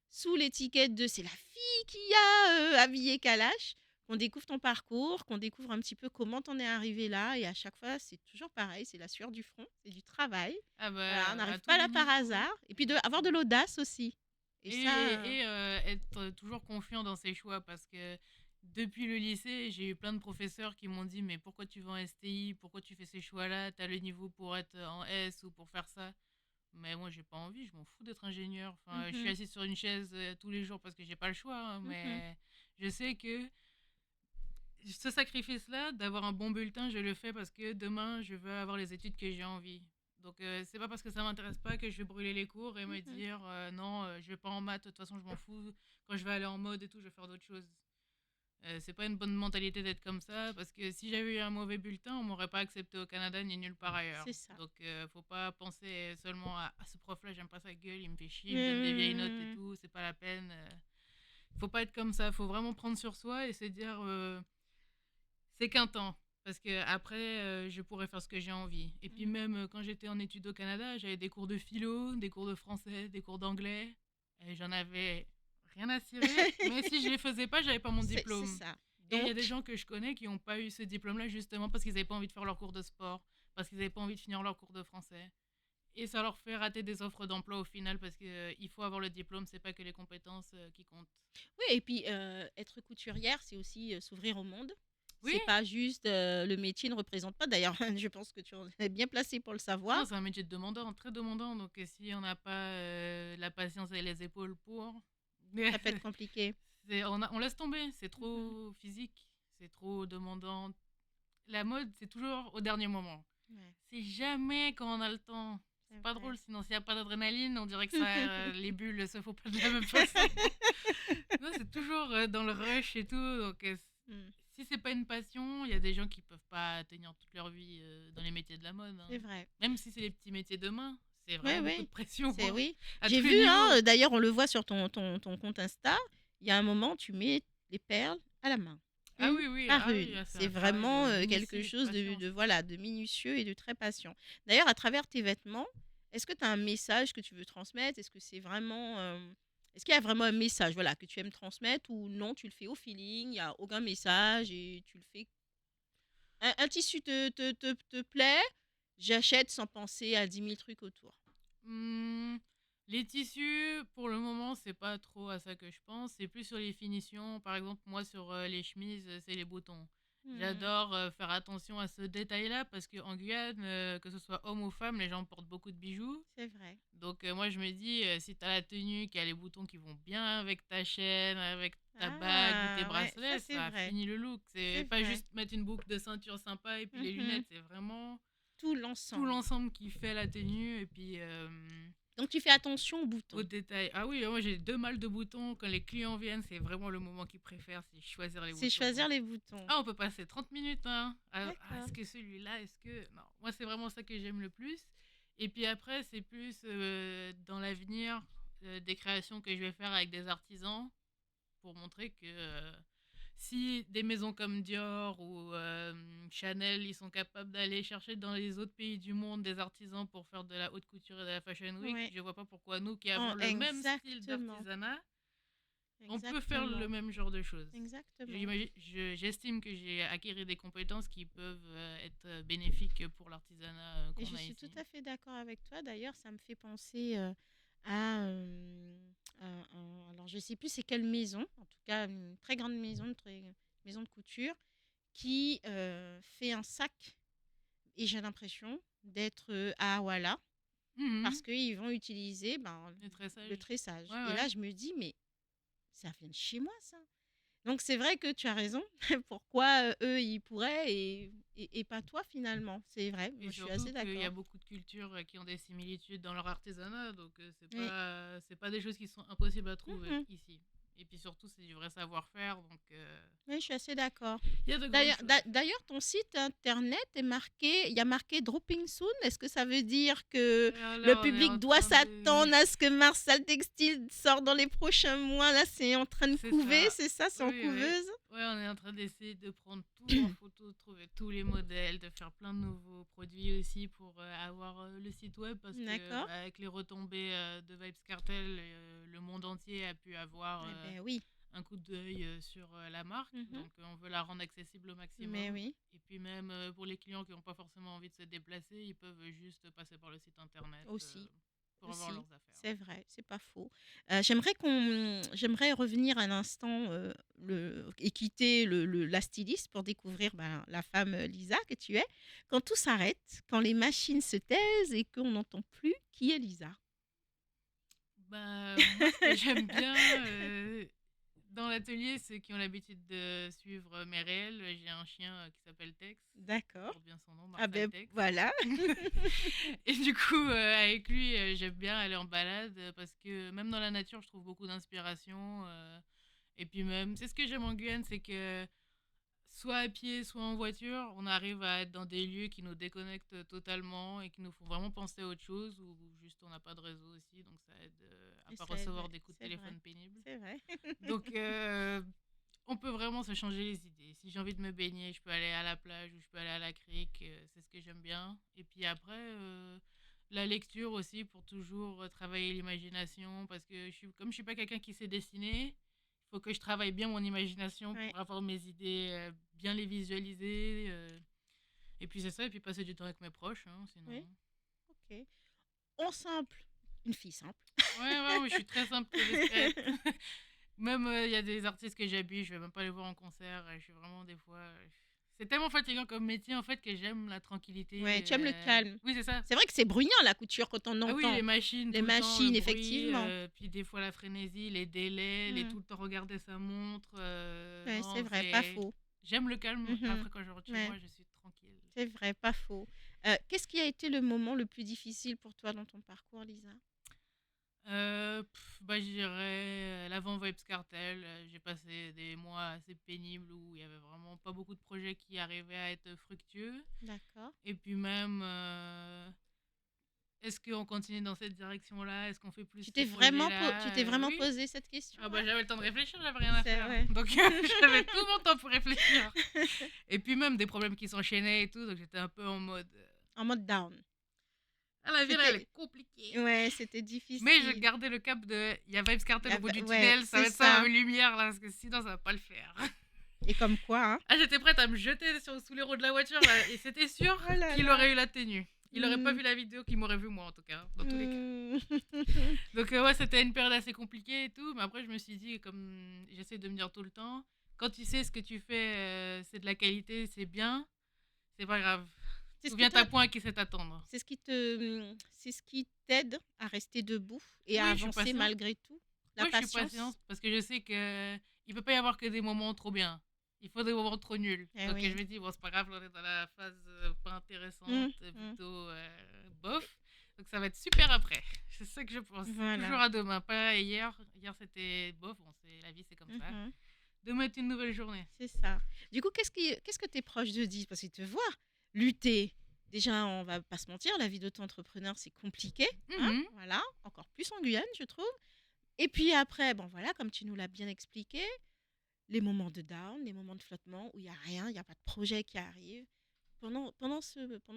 sous l'étiquette de c'est la fille qui a habillé Kalash, qu'on découvre ton parcours, qu'on découvre un petit peu comment t'en es arrivé là. Et à chaque fois, c'est toujours pareil, c'est la sueur du front, c'est du travail. Ah Voilà, on bah, à n'arrive tous pas les là par niveaux. hasard. Et puis avoir de l'audace aussi. Et ça, Être toujours confiant dans ses choix parce que depuis le lycée, j'ai eu plein de professeurs qui m'ont dit mais pourquoi tu vas en STI, pourquoi tu fais ces choix-là, t'as le niveau pour être en S ou pour faire ça. Mais moi j'ai pas envie, je m'en fous d'être ingénieur. Enfin, je suis mhm, assise sur une chaise tous les jours parce que j'ai pas le choix, hein, mhm, mais je sais que ce sacrifice-là, d'avoir un bon bulletin, je le fais parce que demain, je veux avoir les études que j'ai envie. Donc, c'est pas parce que ça m'intéresse pas que je vais brûler les cours et me mhm. dire non, je vais pas en maths, de toute façon, je m'en fous. Quand je vais aller en mode et tout, je vais faire d'autres choses. C'est pas une bonne mentalité d'être comme ça parce que si j'avais eu un mauvais bulletin, on m'aurait pas accepté au Canada ni nulle part ailleurs. C'est ça. Donc, faut pas penser seulement à ce prof-là, j'aime pas sa gueule, il me fait chier, il me donne des vieilles notes et Mhm. tout, c'est pas la peine. Faut pas être comme ça, faut vraiment prendre sur soi et se dire C'est qu'un temps. Parce que après, je pourrais faire ce que j'ai envie. Et puis Mhm. même quand j'étais en études au Canada, j'avais des cours de philo, des cours de français, des cours d'anglais. Et j'en avais rien à cirer. Mais si je les faisais pas, j'avais pas mon C'est diplôme. ça. Et il y a des Donc, gens que je connais qui n'ont pas eu ce diplôme-là justement parce qu'ils n'avaient pas envie de faire leur cours de sport, parce qu'ils n'avaient pas envie de finir leur cours de français. Et ça leur fait rater des offres d'emploi au final parce qu'il faut avoir le diplôme, c'est pas que les compétences qui comptent. oui, et puis être couturière, c'est aussi s'ouvrir au monde. Oui, C'est pas juste le métier ne représente pas. D'ailleurs, je pense que tu en es bien placé pour le savoir. non, c'est un métier de demandeur, très demandant. Donc si on n'a pas la patience et les épaules pour, Ça peut être compliqué. on laisse tomber. C'est Mhm. trop physique, c'est trop demandant. La mode, c'est toujours au dernier moment. Ouais, C'est jamais quand on a le temps. c'est C'est pas vrai. drôle, sinon s'il n'y a pas d'adrénaline, on dirait que ça, les bulles se font pas de la même façon. Non, c'est toujours dans le rush et tout. Donc, Mm, si c'est pas une passion, il y a des gens qui peuvent pas tenir toute leur vie dans les métiers de la mode, c'est hein. vrai. Même si c'est les petits métiers de main, c'est Oui, vraiment beaucoup de oui. pression C'est oui. à J'ai tous vu, les hein, niveaux. d'ailleurs, on le voit sur ton compte Insta. Il y a un moment, tu mets les perles à la main, Ah une oui, oui, par ah oui, une. c'est C'est un travail vraiment de quelque minutie et de chose patience. voilà, de minutieux et de très patient. D'ailleurs, à travers tes vêtements, est-ce que tu as un message que tu veux transmettre? Est-ce que c'est vraiment, est-ce qu'il y a vraiment un message, voilà, que tu aimes transmettre ou non, tu le fais au feeling, il n'y a aucun message et tu le fais. Un tissu te plaît, j'achète sans penser à 10 000 trucs autour. Mmh, les tissus, pour le moment, c'est pas trop à ça que je pense. C'est plus sur les finitions. Par exemple, moi, sur les chemises, c'est les boutons. Hmm, J'adore faire attention à ce détail-là parce qu'en Guyane, que ce soit homme ou femme, les gens portent beaucoup de bijoux. c'est vrai. Donc, moi, je me dis, si t'as la tenue qui a les boutons qui vont bien avec ta chaîne, avec ta bague ou tes Ah, ouais, ça bracelets, c'est ça vrai. finit le look. C'est C'est pas vrai. juste mettre une boucle de ceinture sympa et puis les Mhm. lunettes, c'est vraiment Tout tout l'ensemble. l'ensemble qui fait la tenue. Et puis. Donc tu fais attention aux Au boutons. détail. Ah oui, moi j'ai 2 malles de boutons. Quand les clients viennent, c'est vraiment le moment qu'ils préfèrent, c'est choisir les C'est boutons. choisir les boutons. Ah, on peut passer 30 minutes, hein. D'accord. Est-ce que celui-là, est-ce que... Non, moi c'est vraiment ça que j'aime le plus. Et puis après, c'est plus dans l'avenir des créations que je vais faire avec des artisans pour montrer que si des maisons comme Dior ou Chanel, ils sont capables d'aller chercher dans les autres pays du monde des artisans pour faire de la haute couture et de la fashion week, Ouais. je vois pas pourquoi nous qui avons le même style Exactement. d'artisanat, on peut faire le Exactement. même genre de choses. Exactement. J'estime que j'ai acquis des compétences qui peuvent être bénéfiques pour l'artisanat Et qu'on je a suis tout ici. à fait d'accord avec toi. D'ailleurs, ça me fait penser à, alors je sais plus c'est quelle maison, en tout cas une très grande maison, maison de couture, qui fait un sac. Et j'ai l'impression d'être à Awala parce Mhm. qu'ils vont utiliser Le le tressage. tressage. Ouais, Et ouais. là, je me dis, mais ça vient de chez moi, ça. Donc c'est vrai que tu as raison. Pourquoi eux, ils pourraient et pas toi finalement. C'est vrai, Et moi je suis surtout assez qu'il y a d'accord. beaucoup de cultures qui ont des similitudes dans leur artisanat, donc Oui. c'est pas des choses qui sont impossibles à trouver Mhm. ici. Et puis surtout, c'est du vrai savoir-faire, donc Oui, je suis assez d'accord. il y a de grandes choses à faire. D'ailleurs, ton site internet est marqué, il y a marqué Dropping Soon. Est-ce que ça veut dire que Et le là, on est public en doit train de... s'attendre à ce que Marsal Textile sorte dans les prochains mois? Là, c'est en train de C'est couver, ça. c'est ça? C'est Oui, en oui, oui. couveuse? Ouais, on est en train d'essayer de prendre tout en photo, de trouver tous les modèles, de faire plein de nouveaux produits aussi pour avoir le site web parce que D'accord. avec les retombées de Vibes Cartel, le monde entier a pu avoir Eh ben oui. un coup d'œil sur la marque. Mhm. Donc on veut la rendre accessible au Mais maximum. oui, Et puis même pour les clients qui n'ont pas forcément envie de se déplacer, ils peuvent juste passer par le site internet aussi. pour avoir Aussi, leurs affaires. c'est vrai, c'est pas faux. J'aimerais revenir un instant et quitter la styliste pour découvrir la femme Lisa que tu es. Quand tout s'arrête, quand les machines se taisent et qu'on n'entend plus qui est Lisa. Bah, moi, ce que j'aime bien dans l'atelier, ceux qui ont l'habitude de suivre mes réels, j'ai un chien qui s'appelle Tex, qui D'accord. porte bien son nom, Ah Marcel ben Tex. voilà. Et du coup, avec lui, j'aime bien aller en balade parce que même dans la nature, je trouve beaucoup d'inspiration. Et puis même, c'est ce que j'aime en Guyane, c'est que soit à pied, soit en voiture, on arrive à être dans des lieux qui nous déconnectent totalement et qui nous font vraiment penser à autre chose ou juste on n'a pas de réseau aussi, donc ça aide à Et pas ça aide, recevoir ouais, des coups de c'est vrai. téléphone pénibles. C'est vrai. Donc on peut vraiment se changer les idées. Si j'ai envie de me baigner, je peux aller à la plage ou je peux aller à la crique, c'est ce que j'aime bien. Et puis après, la lecture aussi pour toujours travailler l'imagination, parce que comme je suis pas quelqu'un qui sait dessiner, il faut que je travaille bien mon imagination Ouais, pour avoir mes idées, bien les visualiser. Et puis c'est ça, et puis passer du temps avec mes proches, hein, sinon. oui, ok. En simple, une fille simple. Ouais, ouais, ouais, je suis très simple, très discrète. Même il y a des artistes que j'habille, je vais même pas les voir en concert. Je suis vraiment des fois. C'est tellement fatigant comme métier en fait que j'aime la Ouais, tranquillité. tu aimes le calme. Oui, c'est ça. C'est vrai que c'est bruyant la couture quand on Ah oui, les entend machines les tout le temps, le machines, bruit, effectivement. puis des fois la frénésie, les délais, les Mm. tout le temps regarder sa montre. Ouais, c'est Non, vrai, pas c'est. faux. J'aime le calme. Mhm. Après, quand je rentre chez Ouais, moi, je suis tranquille. c'est vrai, pas faux. Qu'est-ce qui a été le moment le plus difficile pour toi dans ton parcours, Lisa? Bah, je dirais l'avant Vibes Cartel. J'ai passé des mois assez pénibles où il y avait vraiment pas beaucoup de projets qui arrivaient à être fructueux. D'accord. Et puis même, est-ce qu'on continue dans cette direction-là? Est-ce qu'on fait plus ce Tu projet-là? t'es vraiment Oui. posé cette Ah bah question-là? j'avais le temps de réfléchir, j'avais rien à C'est faire. vrai. Donc j'avais tout mon temps pour réfléchir. Et puis même des problèmes qui s'enchaînaient et tout, donc j'étais un peu en mode En mode down. ah la vie là, elle C'était, est compliquée. ouais, c'était Mais je difficile. gardais le cap de il y a Vibes Cartel au bout du Ouais, tunnel, ça c'est va être ça ça. ma lumière là, parce que sinon ça va pas le faire. Et comme quoi, hein? Ah, j'étais prête à me jeter sous les roues de la voiture là, et c'était sûr Oh là qu'il là. aurait eu la tenue. Il aurait pas Mm, vu la vidéo qu'il m'aurait vu moi en tout cas, dans tous les cas. mm. Donc ouais, c'était une période assez compliquée et tout, mais après je me suis dit, comme j'essaie de me dire tout le temps, quand tu sais ce que tu fais, c'est de la qualité, c'est bien, c'est pas grave. C'est ce qui Souviens-toi te, à point à qui c'est t'attendre. c'est ce qui t'aide à rester debout et à Oui, je suis avancer patiente. malgré tout. La Oui, je suis patiente patience. parce que je sais que il peut pas y avoir que des moments trop bien. Il faut des moments trop nuls. Eh Donc je oui. me dis, bon, c'est pas grave, on est dans la phase pas intéressante, Mm, mm. plutôt bof. Donc ça va être super après. C'est ça que je pense. Toujours Voilà. à demain, pas hier. Hier c'était bof, bon, la vie c'est comme ça. Mhm. Demain est une nouvelle journée. C'est ça. Du coup, qu'est-ce que tes proches te disent? Parce qu'ils te voient lutter. Déjà, on va pas se mentir, la vie d'auto-entrepreneur, c'est compliqué. Hein, Mhm. voilà. Encore plus en Guyane, je trouve. Et puis après, bon voilà, comme tu nous l'as bien expliqué, les moments de down, les moments de flottement où il n'y a rien, il n'y a pas de projet qui arrive. Pendant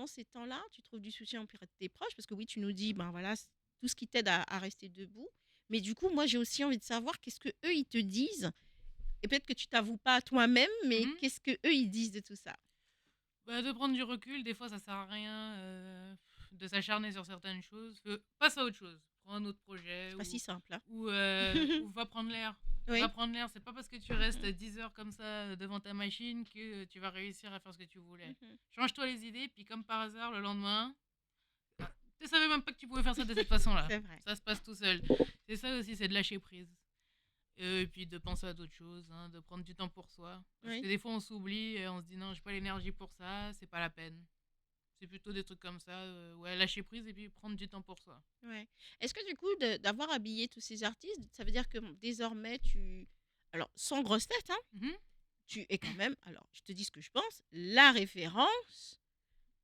ces temps-là, tu trouves du soutien auprès de tes proches parce que oui, tu nous dis, ben voilà, tout ce qui t'aide à rester debout. Mais du coup, moi, j'ai aussi envie de savoir qu'est-ce que eux ils te disent. Et peut-être que tu t'avoues pas à toi-même, mais Mhm. qu'est-ce que eux ils disent de tout ça? Bah, de prendre du recul, des fois ça sert à rien de s'acharner sur certaines choses. Passe à autre chose. Prends un autre projet C'est pas si simple, hein. ou va prendre l'air. Va Oui. prendre l'air, c'est pas parce que tu restes 10 heures comme ça devant ta machine que tu vas réussir à faire ce que tu voulais. Mhm. Change-toi les idées, puis comme par hasard, le lendemain, tu savais même pas que tu pouvais faire ça de cette façon-là. C'est vrai. Ça se passe tout seul. C'est ça aussi, c'est de lâcher prise. Et puis de penser à d'autres choses, hein, de prendre du temps pour soi. Parce Oui. que des fois on s'oublie, et on se dit non, j'ai pas l'énergie pour ça, c'est pas la peine. C'est plutôt des trucs comme ça, ouais, lâcher prise et puis prendre du temps pour soi. Ouais. Est-ce que du coup, d'avoir habillé tous ces artistes, ça veut dire que bon, désormais, alors, sans grosse tête, hein, Mhm. tu es quand même, alors, je te dis ce que je pense, la référence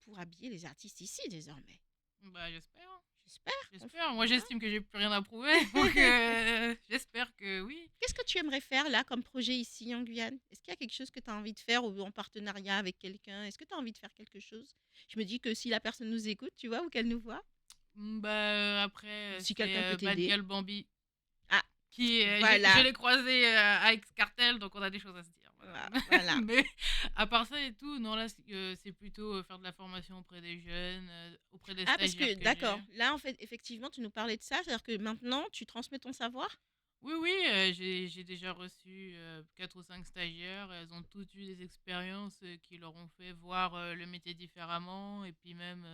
pour habiller les artistes ici, désormais. Bah j'espère. J'espère. J'espère. Moi Voilà. j'estime que j'ai plus rien à prouver, donc j'espère que oui. Qu'est-ce que tu aimerais faire là comme projet ici en Guyane? Est-ce qu'il y a quelque chose que tu as envie de faire ou en partenariat avec quelqu'un? Est-ce que tu as envie de faire quelque chose? Je me dis que si la personne nous écoute, tu vois, ou qu'elle nous voit, Bah après si c'est quelqu'un peut Bad t'aider. Girl Bambi Ah, qui je voilà. l'ai croisé à X-Cartel, donc on a des choses à se dire. Voilà. Voilà. Mais à part ça et tout, non là c'est plutôt faire de la formation auprès des jeunes, auprès des Ah, parce stagiaires que, que j'ai. d'accord, là, en fait, effectivement, tu nous parlais de ça, c'est-à-dire que maintenant, tu transmets ton savoir? Oui, oui, j'ai déjà reçu 4 ou 5 stagiaires. Elles ont toutes eu des expériences qui leur ont fait voir le métier différemment. Et puis même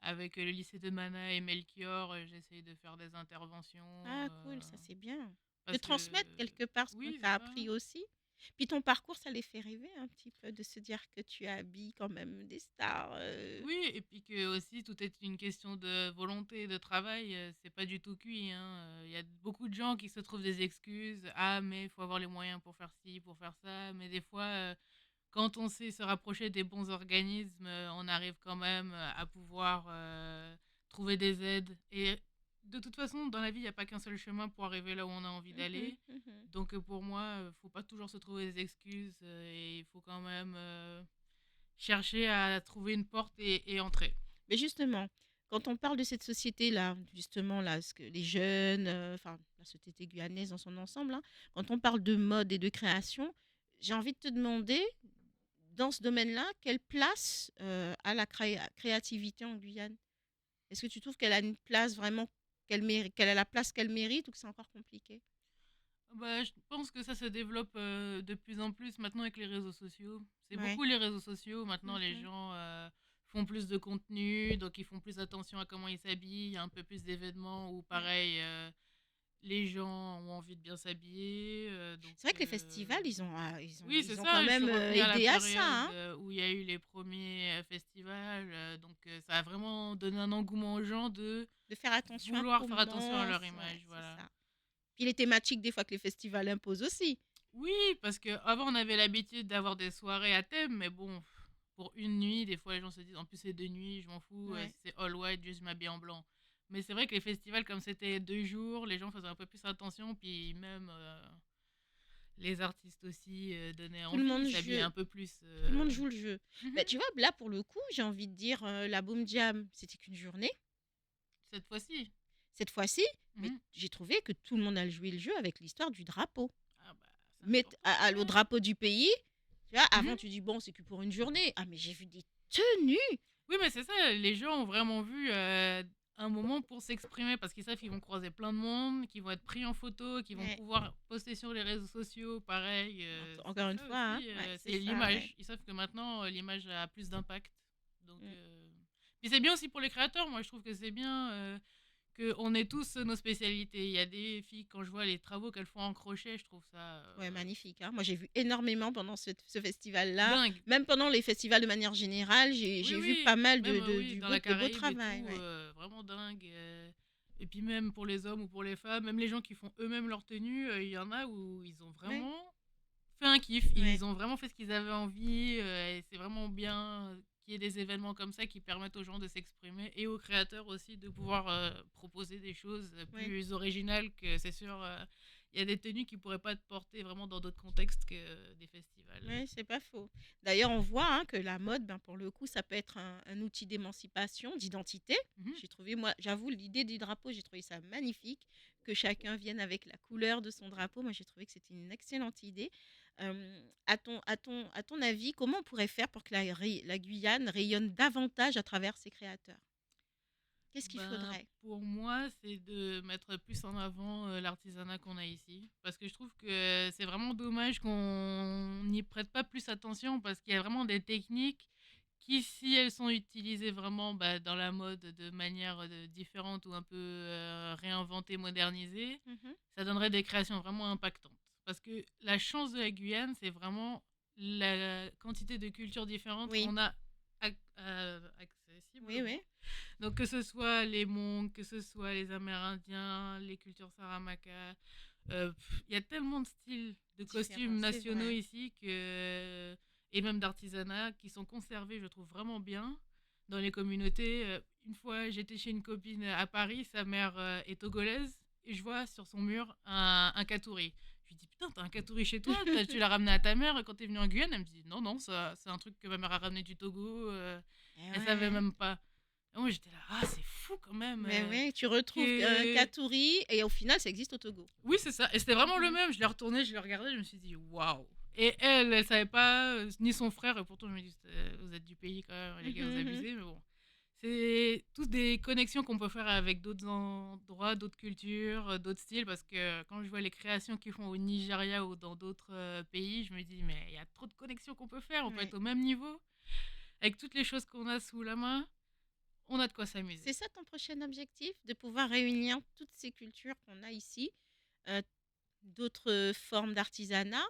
avec le lycée de Mana et Melchior, j'essaye de faire des interventions. Ah, cool, ça c'est bien. De Parce que transmettre quelque part ce qu'on oui, c'est t'a ça. appris aussi. Puis ton parcours, ça les fait rêver un petit peu de se dire que tu habilles quand même des stars. Oui, et puis que aussi tout est une question de volonté et de travail, c'est pas du tout cuit, hein. Il y a beaucoup de gens qui se trouvent des excuses. Ah, mais il faut avoir les moyens pour faire ci, pour faire ça. Mais des fois, quand on sait se rapprocher des bons organismes, on arrive quand même à pouvoir trouver des aides. Et de toute façon, dans la vie, il n'y a pas qu'un seul chemin pour arriver là où on a envie Mhm, d'aller. mhm. Donc pour moi, faut pas toujours se trouver des excuses et il faut quand même chercher à trouver une porte et entrer. Mais justement, quand on parle de cette société-là, justement, là, ce que les jeunes, enfin, la société guyanaise dans son ensemble, hein, quand on parle de mode et de création, j'ai envie de te demander, dans ce domaine-là, quelle place a la créativité en Guyane? Est-ce que tu trouves qu'elle a une place vraiment qu'elle mérite, qu'elle a la place qu'elle mérite ou que c'est encore compliqué? Bah, je pense que ça se développe de plus en plus maintenant avec les réseaux sociaux. C'est Ouais. beaucoup les réseaux sociaux. Maintenant, les Mhm. gens font plus de contenu, donc ils font plus attention à comment ils s'habillent. Il y a un peu plus d'événements où, Ouais. pareil, les gens ont envie de bien s'habiller. C'est vrai que les festivals, Oui, c'est ils ont quand ça. Je suis même revenue à la aidé à ça, période hein. où il y a eu les premiers festivals. Donc, ça a vraiment donné un engouement aux gens de De faire attention à vouloir faire attention à leur comment, ouais, image. c'est Voilà. ça. Puis les thématiques, des fois, que les festivals imposent aussi. Oui, parce qu'avant, on avait l'habitude d'avoir des soirées à thème, mais bon, pour une nuit, des fois, les gens se disent, en plus, c'est 2 nuits, je m'en fous, Ouais. si c'est all white, juste m'habiller en blanc. Mais c'est vrai que les festivals, comme c'était 2 jours, les gens faisaient un peu plus attention, puis même les artistes aussi donnaient Tout le envie, monde ils s'habillaient joue, un peu plus. tout le monde joue le jeu. Mhm. Ben, tu vois, là, pour le coup, j'ai envie de dire, la Boom Jam, c'était qu'une journée, Cette fois-ci. cette fois-ci, mais Mhm. j'ai trouvé que tout le monde a joué le jeu avec l'histoire du drapeau. Ah bah, c'est Mais important quand au même. drapeau du pays, tu vois, avant, Mhm. tu dis, bon, c'est que pour une journée. Ah, mais j'ai vu des tenues. Oui, mais c'est ça, les gens ont vraiment vu un moment pour s'exprimer parce qu'ils savent qu'ils vont croiser plein de monde, qu'ils vont être pris en photo, qu'ils vont Ouais. pouvoir poster sur les réseaux sociaux, pareil. C'est Encore une ça fois, hein. aussi, Ouais, c'est c'est ça, ouais. l'image. Ils savent que maintenant, l'image a plus d'impact. Donc, Mm. puis c'est bien aussi pour les créateurs, moi je trouve que c'est bien qu'on ait tous nos spécialités. Il y a des filles, quand je vois les travaux qu'elles font en crochet, je trouve ça Ouais, magnifique, hein. Moi, j'ai vu énormément pendant ce festival-là. dingue. Même pendant les festivals de manière générale, Oui, j'ai vu pas oui, mal même oui, du dans beau, la de beau Caraïbe et travail. tout, Ouais. vraiment dingue. Et puis même pour les hommes ou pour les femmes, même les gens qui font eux-mêmes leur tenue, il y en a où ils ont Ouais, vraiment fait un kiff, ouais. ils ont vraiment fait ce qu'ils avaient envie, et c'est vraiment bien qu'il y ait des événements comme ça qui permettent aux gens de s'exprimer et aux créateurs aussi de pouvoir proposer des choses Ouais. plus originales que c'est sûr. Il y a des tenues qui pourraient pas être portées vraiment dans d'autres contextes que des festivals. Ouais, c'est pas faux. D'ailleurs, on voit hein, que la mode, ben, pour le coup, ça peut être un outil d'émancipation, d'identité. Mhm. J'ai trouvé, moi, j'avoue, l'idée du drapeau, j'ai trouvé ça magnifique. Que chacun vienne avec la couleur de son drapeau. Moi, j'ai trouvé que c'était une excellente idée. À ton avis, comment on pourrait faire pour que la Guyane rayonne davantage à travers ses créateurs? Qu'est-ce qu'il Ben, faudrait? pour moi, c'est de mettre plus en avant l'artisanat qu'on a ici. Parce que je trouve que c'est vraiment dommage qu'on n'y prête pas plus attention parce qu'il y a vraiment des techniques qui, si elles sont utilisées vraiment bah, dans la mode de manière différente ou un peu réinventée, modernisée, Mhm. ça donnerait des créations vraiment impactantes. Parce que la chance de la Guyane, c'est vraiment la quantité de cultures différentes Oui, qu'on a oui, oui. accessiblement. Donc que ce soit les Monks, que ce soit les Amérindiens, les cultures Saramaka, il y a tellement de styles de Différent, costumes c'est nationaux vrai. ici et même d'artisanat qui sont conservés, je trouve vraiment bien dans les communautés. Une fois, j'étais chez une copine à Paris, sa mère est togolaise et je vois sur son mur un katouri. Je lui dis putain, t'as un katouri chez toi? Tu l'as ramené à ta mère quand t'es venue en Guyane? Elle me dit non, non, ça c'est un truc que ma mère a ramené du Togo. Eh Elle savait ouais. même pas. Et moi j'étais là, ah c'est fou quand même. Mais ouais, tu retrouves un Que... Katouri et au final, ça existe au Togo. Oui c'est ça. Et c'était vraiment le Mhm. même. Je l'ai retourné, je l'ai regardé, je me suis dit waouh. Et elle savait pas, ni son frère, et pourtant je me dis, vous êtes du pays quand même, les gars, vous Mhm, abusez, mais bon. C'est toutes des connexions qu'on peut faire avec d'autres endroits, d'autres cultures, d'autres styles, parce que quand je vois les créations qu'ils font au Nigeria ou dans d'autres pays, je me dis, mais il y a trop de connexions qu'on peut faire, on mhm. peut Ouais. être au même niveau, avec toutes les choses qu'on a sous la main, on a de quoi s'amuser. C'est ça ton prochain objectif, de pouvoir réunir toutes ces cultures qu'on a ici, euh, d'autres formes d'artisanat,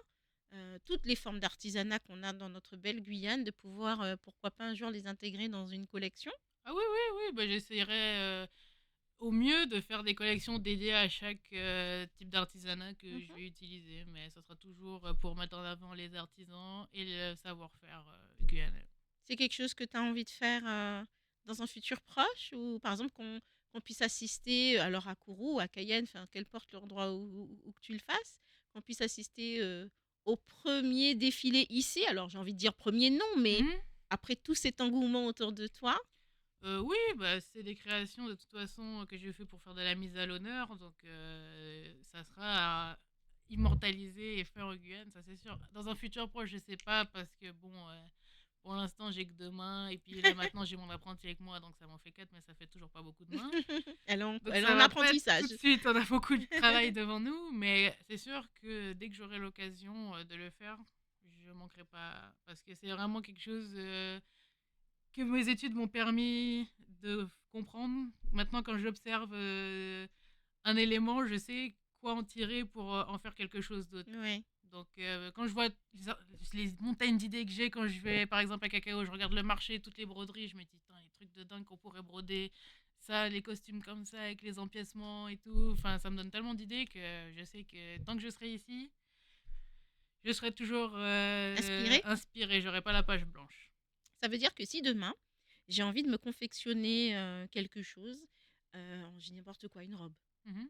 toutes les formes d'artisanat qu'on a dans notre belle Guyane, de pouvoir, pourquoi pas un jour les intégrer dans une collection. Ah oui, oui, oui, bah, j'essaierai au mieux de faire des collections dédiées à chaque type d'artisanat que je Mhm. vais utiliser, mais ça sera toujours pour mettre en avant les artisans et le savoir-faire guyanais. C'est quelque chose que tu as envie de faire dans un futur proche ou par exemple qu'on puisse assister, alors à Kourou, à Cayenne, enfin, qu'importe l'endroit où que tu le fasses, qu'on puisse assister au premier défilé ici. Alors, j'ai envie de dire premier non, mais Mhm. après tout cet engouement autour de toi. Oui, bah, c'est des créations de toute façon que j'ai fait pour faire de la mise à l'honneur, donc ça sera à immortaliser et faire au Guyane, ça c'est sûr. Dans un futur proche, je sais pas, parce que bon, pour l'instant j'ai que 2 mains, et puis là maintenant j'ai mon apprenti avec moi, donc ça m'en fait 4, mais ça fait toujours pas beaucoup de mains. Donc Elle est ça en va pas être apprentissage. tout de suite, on a beaucoup de travail devant nous, mais c'est sûr que dès que j'aurai l'occasion de le faire, je manquerai pas, parce que c'est vraiment quelque chose que mes études m'ont permis de comprendre. Maintenant, quand j'observe un élément, je sais quoi en tirer pour en faire quelque chose d'autre. Ouais. Donc, quand je vois les montagnes d'idées que j'ai, quand je vais par exemple à Cacao, je regarde le marché, toutes les broderies, je me dis, putain, les trucs de dingue qu'on pourrait broder, ça, les costumes comme ça, avec les empiècements et tout. Enfin, ça me donne tellement d'idées que je sais que tant que je serai ici, je serai toujours Inspirée. inspirée, j'aurai pas la page blanche. Ça veut dire que si demain, j'ai envie de me confectionner quelque chose, j'ai n'importe quoi, une robe, Mhm.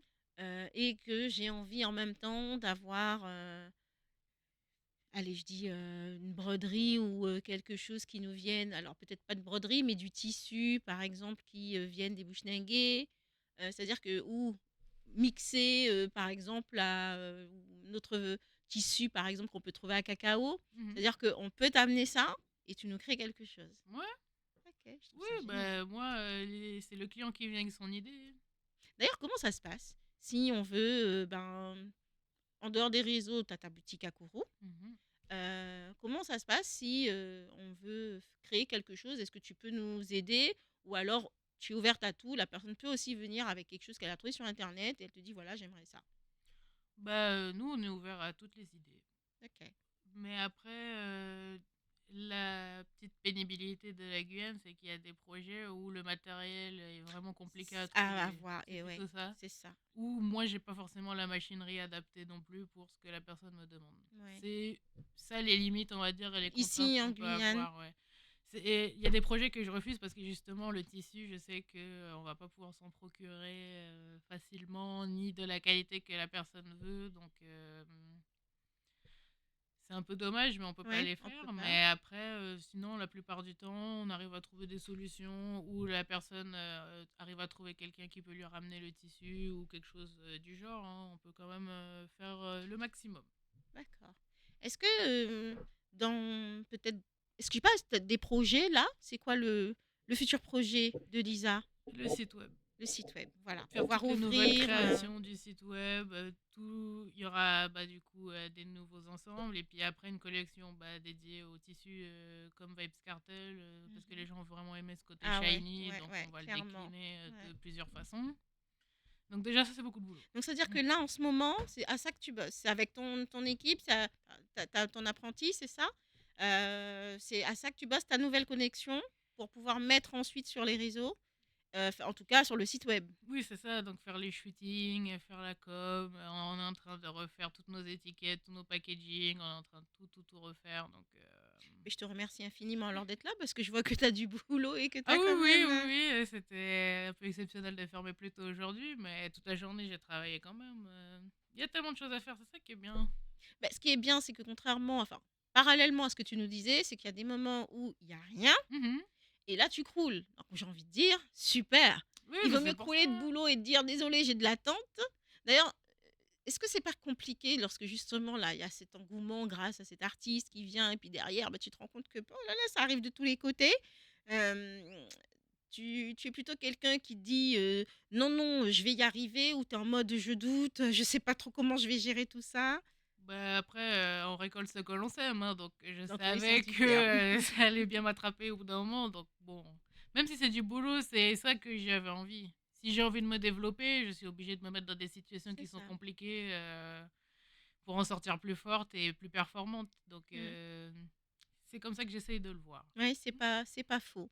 et que j'ai envie en même temps d'avoir, allez, je dis une broderie ou quelque chose qui nous vienne, alors peut-être pas de broderie, mais du tissu, par exemple, qui vienne des Bushnengués, c'est-à-dire que, ou mixer, par exemple, à notre tissu, par exemple, qu'on peut trouver à Cacao, Mhm. c'est-à-dire qu'on peut t'amener ça et tu nous crées quelque chose. Ouais. Ok, je trouve Oui, ça génial. bah, moi, c'est le client qui vient avec son idée. D'ailleurs, comment ça se passe si on veut, en dehors des réseaux, tu as ta boutique à Kourou. Mhm. Comment ça se passe si on veut créer quelque chose? Est-ce que tu peux nous aider? Ou alors, tu es ouverte à tout, la personne peut aussi venir avec quelque chose qu'elle a trouvé sur Internet et elle te dit, voilà, j'aimerais ça. Bah, nous, on est ouvert à toutes les idées. Ok. Mais après, la petite pénibilité de la Guyane, c'est qu'il y a des projets où le matériel est vraiment compliqué à À trouver. voir, C'est et ouais, plutôt ça. c'est ça. Ou moi, j'ai pas forcément la machinerie adaptée non plus pour ce que la personne me demande. Ouais. C'est ça les limites, on va dire, et les contraintes Ici, en qu'on peut Guyane, avoir, ouais. Et il y a des projets que je refuse parce que justement, le tissu, je sais que on va pas pouvoir s'en procurer facilement, ni de la qualité que la personne veut. Donc, c'est un peu dommage, mais on peut pas ouais, les on peut faire. pas. Mais après, sinon, la plupart du temps, on arrive à trouver des solutions où la personne arrive à trouver quelqu'un qui peut lui ramener le tissu ou quelque chose du genre, hein. On peut quand même faire le maximum. D'accord. Est-ce que dans peut-être, est-ce que tu passes des projets là? C'est quoi le futur projet de Lisa? Le site web. Le site web, voilà. Faire Pouvoir toutes les nouvelles ouvrir. créations du site web, tout, il y aura bah, du coup des nouveaux ensembles et puis après une collection bah, dédiée au tissu comme Vibes Cartel parce que Mhm. les gens ont vraiment aimé ce côté Ah ouais, shiny, ouais, donc ouais, on va le clairement. décliner Ouais. de plusieurs façons. Donc déjà ça c'est beaucoup de boulot. Donc, ça veut dire que là, en ce moment, c'est à ça que tu bosses. C'est avec ton équipe, t'as ton apprenti, c'est ça? C'est à ça que tu bosses, ta nouvelle connexion, pour pouvoir mettre ensuite sur les réseaux, enfin, en tout cas sur le site web. Oui c'est ça, donc faire les shootings, faire la com, on est en train de refaire toutes nos étiquettes, tous nos packaging, on est en train de tout refaire. Donc Mais je te remercie infiniment alors d'être là parce que je vois que tu as du boulot et que tu ah as oui, quand oui, même. oui, oui, c'était un peu exceptionnel de fermer plus tôt aujourd'hui, mais toute la journée j'ai travaillé quand même. Il y a tellement de choses à faire, c'est ça qui est bien. Bah, ce qui est bien, c'est que contrairement, enfin, parallèlement à ce que tu nous disais, c'est qu'il y a des moments où il n'y a rien Mhm. et là, tu croules. Donc, j'ai envie de dire, super. Oui, Il mais vaut c'est mieux pour ça, crouler de hein. boulot et te dire, désolé, j'ai de l'attente. D'ailleurs, est-ce que c'est pas compliqué lorsque justement là, il y a cet engouement grâce à cet artiste qui vient et puis derrière, bah, tu te rends compte que oh là là, ça arrive de tous les côtés. Euh, tu es plutôt quelqu'un qui dit non, non, je vais y arriver, ou tu es en mode je doute, je sais pas trop comment je vais gérer tout ça. Bah, après, on récolte ce que l'on sème, hein, donc je Dans tous les sens savais du que terme. ça allait bien m'attraper au bout d'un moment. Donc bon, même si c'est du boulot, c'est ça que j'avais envie. Si j'ai envie de me développer, je suis obligée de me mettre dans des situations C'est qui sont ça. compliquées pour en sortir plus forte et plus performante. Donc Mm. c'est comme ça que j'essaye de le voir. Oui, c'est pas faux.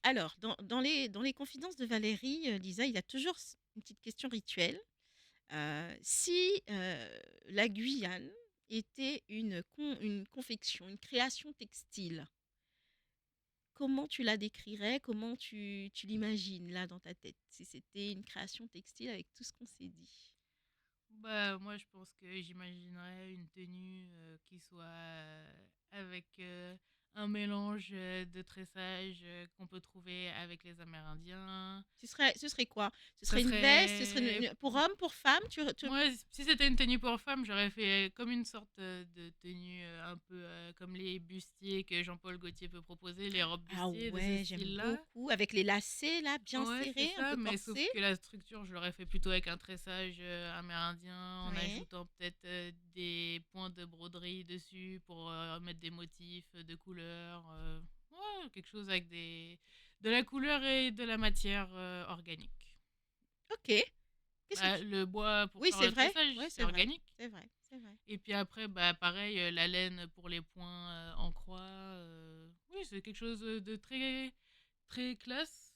Alors, dans les confidences de Valérie, Lisa, il y a toujours une petite question rituelle. Si la Guyane était une confection, une création textile, comment tu la décrirais? Comment tu l'imagines là dans ta tête? Si c'était une création textile avec tout ce qu'on s'est dit. Bah, moi, je pense que j'imaginerais une tenue qui soit avec un mélange de tressage qu'on peut trouver avec les Amérindiens. Ce serait quoi? Ce Ça serait une veste? Ce serait serait pour homme, pour femme? moi, si c'était une tenue pour femme, j'aurais fait comme une sorte de tenue un peu comme les bustiers que Jean-Paul Gaultier peut proposer, les robes Ah bustiers de ce ouais, j'aime style-là. beaucoup. Avec les lacets là, bien Ouais, c'est serrés, un ça, peu mais sauf corsés. que la structure, je l'aurais fait plutôt avec un tressage amérindien, en Ouais. ajoutant peut-être des points de broderie dessus pour mettre des motifs de couleurs. Ouais, quelque chose avec de la couleur et de la matière organique. Ok. Qu'est-ce que Bah, tu... le bois pour Oui, faire c'est le vrai. tressage, Ouais, c'est c'est vrai. organique. C'est vrai. C'est vrai. Et puis après, bah, pareil, la laine pour les points en croix. Oui, c'est quelque chose de très, très classe,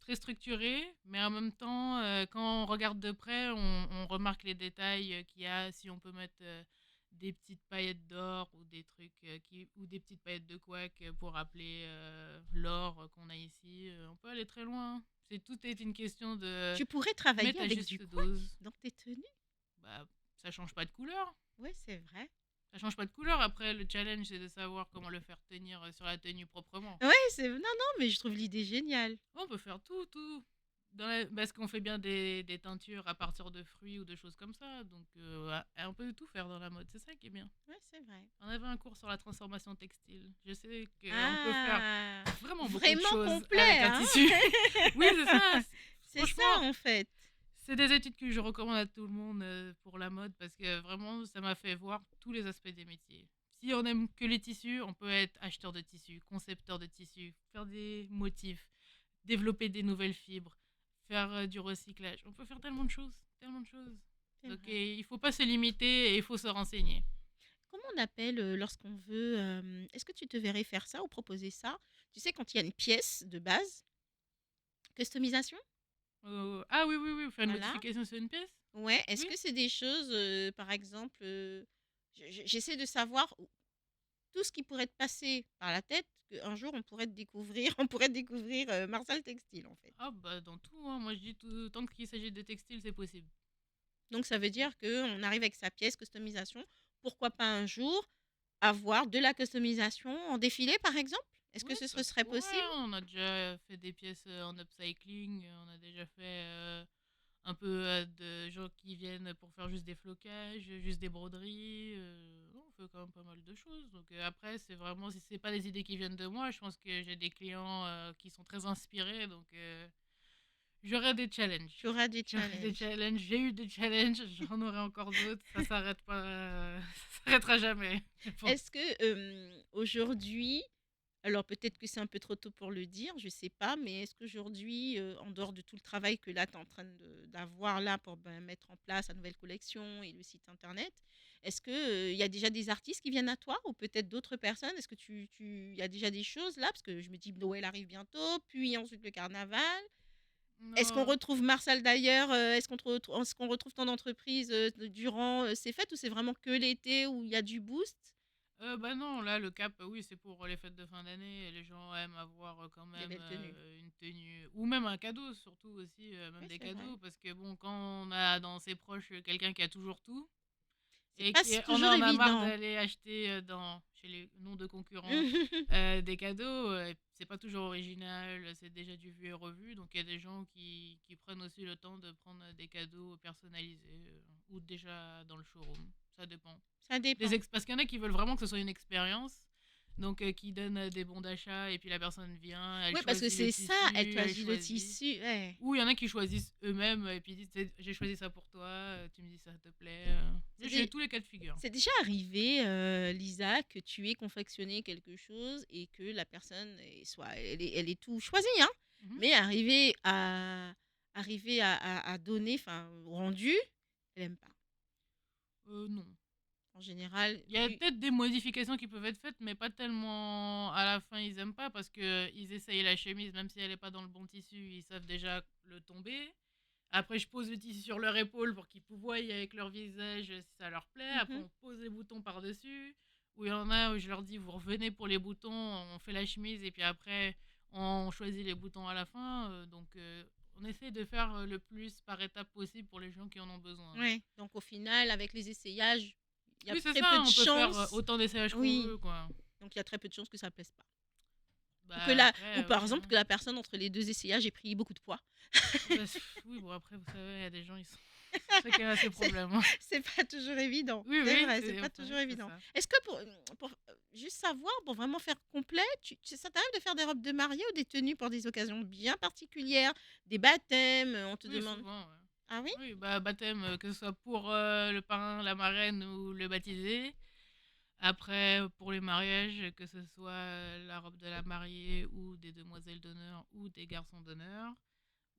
très structuré, mais en même temps, quand on regarde de près, on remarque les détails qu'il y a. Si on peut mettre des petites paillettes d'or ou des trucs ou des petites paillettes de couac pour rappeler l'or qu'on a ici, on peut aller très loin. Tout est une question de Tu pourrais travailler mettre à avec du juste couac dose. dans tes tenues? Bah, ça change pas de couleur. Ouais, c'est vrai. Ça change pas de couleur. Après, le challenge, c'est de savoir comment le faire tenir sur la tenue proprement. Ouais, c'est... Non, non, mais je trouve l'idée géniale. On peut faire tout, tout. Parce qu'on fait bien des teintures à partir de fruits ou de choses comme ça. Donc, ouais, on peut tout faire dans la mode. C'est ça qui est bien. Ouais, c'est vrai. On avait un cours sur la transformation textile. Je sais qu'on peut faire Ah, vraiment beaucoup de vraiment choses avec complet, un hein? tissu. Oui, c'est ça. C'est ça Franchement, en fait. c'est des études que je recommande à tout le monde pour la mode parce que vraiment, ça m'a fait voir tous les aspects des métiers. Si on aime que les tissus, on peut être acheteur de tissus, concepteur de tissus, faire des motifs, développer des nouvelles fibres, faire du recyclage. On peut faire tellement de choses, tellement de choses. C'est Donc vrai. il faut pas se limiter et il faut se renseigner. Comment on appelle lorsqu'on veut... est-ce que tu te verrais faire ça ou proposer ça? Tu sais, quand il y a une pièce de base, customisation, Ah oui, oui, oui, faire une voilà. modification sur une pièce. Ouais, est-ce Oui. que c'est des choses, par exemple, j'essaie de savoir tout ce qui pourrait te passer par la tête, qu'un jour on pourrait te découvrir, on pourrait découvrir Marsal Textile en fait. Ah bah dans tout, hein. Moi je dis tout, tant qu'il s'agit de textile, c'est possible. Donc ça veut dire qu'on arrive avec sa pièce customisation, pourquoi pas un jour avoir de la customisation en défilé par exemple? Est-ce Oui, que ce ça se serait pourrait. possible? On a déjà fait des pièces en upcycling. On a déjà fait un peu de gens qui viennent pour faire juste des flocages, juste des broderies. On fait quand même pas mal de choses. Donc après, c'est vraiment, si c'est pas des idées qui viennent de moi, je pense que j'ai des clients qui sont très inspirés. Donc j'aurai des challenges. Tu auras des J'aurai des challenges. challenges. J'ai eu des challenges. J'en aurai encore d'autres. Ça s'arrête pas. Ça s'arrêtera jamais. Je pense. Est-ce que aujourd'hui, alors peut-être que c'est un peu trop tôt pour le dire, je sais pas, mais est-ce qu'aujourd'hui, en dehors de tout le travail que là tu es en train d'avoir là pour ben, mettre en place la nouvelle collection et le site internet, est-ce que il y a déjà des artistes qui viennent à toi ou peut-être d'autres personnes? Est-ce que il y a déjà des choses là? Parce que je me dis Noël arrive bientôt, puis ensuite le carnaval. Est-ce qu'on Non. retrouve Marcel d'ailleurs? Est-ce qu'on retrouve ton entreprise durant ces fêtes ou c'est vraiment que l'été où il y a du boost? Bah non, là, le cap, oui, c'est pour les fêtes de fin d'année. Et les gens aiment avoir quand Des même belles tenues. une tenue, ou même un cadeau, surtout aussi, même Oui, des c'est vrai. cadeaux, parce que bon, quand on a dans ses proches quelqu'un qui a toujours tout, C'est et pas on toujours en a marre évident. d'aller acheter chez les noms de concurrents des cadeaux, c'est pas toujours original, c'est déjà du vu et revu, donc il y a des gens qui prennent aussi le temps de prendre des cadeaux personnalisés ou déjà dans le showroom, ça dépend. Ça dépend. Parce qu'il y en a qui veulent vraiment que ce soit une expérience, donc qui donnent des bons d'achat et puis la personne vient, elle Oui, parce que choisit le c'est ça, elle tissu, elle choisit le choisit. tissu. Ouais. Ou il y en a qui choisissent eux-mêmes et puis ils disent j'ai choisi ça pour toi, tu me dis ça te plaît. C'est J'ai dé- tous les cas de figure. c'est déjà arrivé, Lisa, que tu aies confectionné quelque chose et que la personne elle est tout choisie, hein, Mhm. mais arriver à donner, enfin, au rendu, elle aime pas. Non. En général, Il y a peut-être des modifications qui peuvent être faites, mais pas tellement à la fin ils aiment pas parce que ils essayent la chemise, même si elle est pas dans le bon tissu, ils savent déjà le tomber. Après, je pose le tissu sur leur épaule pour qu'ils voient avec leur visage si ça leur plaît. Après, mhm. on pose les boutons par-dessus. où il y en a où je leur dis, vous revenez pour les boutons, on fait la chemise et puis après, on choisit les boutons à la fin. On essaie de faire le plus par étape possible pour les gens qui en ont besoin. Ouais. Donc au final, avec les essayages, il y a Oui, c'est très peu ça, de on peut faire chances. autant d'essayages qu'on Oui. veut, quoi. Donc il y a très peu de chances que ça plaise pas. Bah Ou après, par oui, exemple hein. que la personne entre les 2 essayages ait pris beaucoup de poids. Bah, oui, bon après, vous savez, il y a des gens, ils sont chacun a ses C'est problèmes, hein. c'est pas toujours évident. Oui, C'est oui, vrai, c'est c'est pas toujours après, c'est évident. ça. Est-ce que juste savoir, pour vraiment faire complet, ça t'arrive de faire des robes de mariée ou des tenues pour des occasions bien particulières, des baptêmes, on te Oui, demande. souvent, ouais. Ah oui? Oui, bah, baptême, que ce soit pour le parrain, la marraine ou le baptisé. Après, pour les mariages, que ce soit la robe de la mariée ou des demoiselles d'honneur ou des garçons d'honneur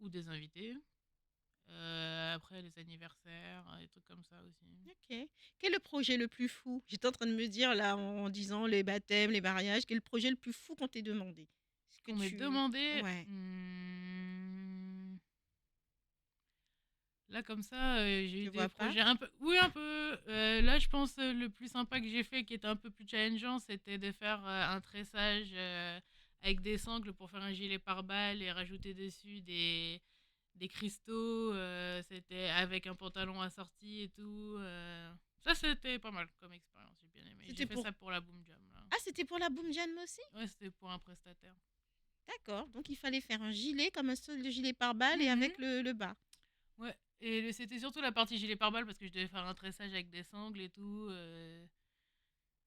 ou des invités. Après, les anniversaires, des trucs comme ça aussi. Ok. Quel est le projet le plus fou? J'étais en train de me dire là en disant les baptêmes, les mariages, quel est le projet le plus fou qu'on t'ait demandé? Est-ce que Qu'on m'ait tu... demandé, Ouais, là comme ça, j'ai eu tu des vois pas? projets un peu, oui un peu. Là, je pense le plus sympa que j'ai fait, qui était un peu plus challengeant, c'était de faire un tressage avec des sangles pour faire un gilet pare-balles et rajouter dessus des cristaux. C'était avec un pantalon assorti et tout. Ça, c'était pas mal comme expérience. J'ai bien aimé. J'ai C'était fait pour... ça pour la Boom Jam, là. Ah, c'était pour la Boom Jam aussi? Ouais, c'était pour un prestataire. D'accord. Donc il fallait faire un gilet comme un seul gilet pare-balles et Mhm. avec le bas. Ouais. Et c'était surtout la partie gilet pare-balles parce que je devais faire un tressage avec des sangles et tout.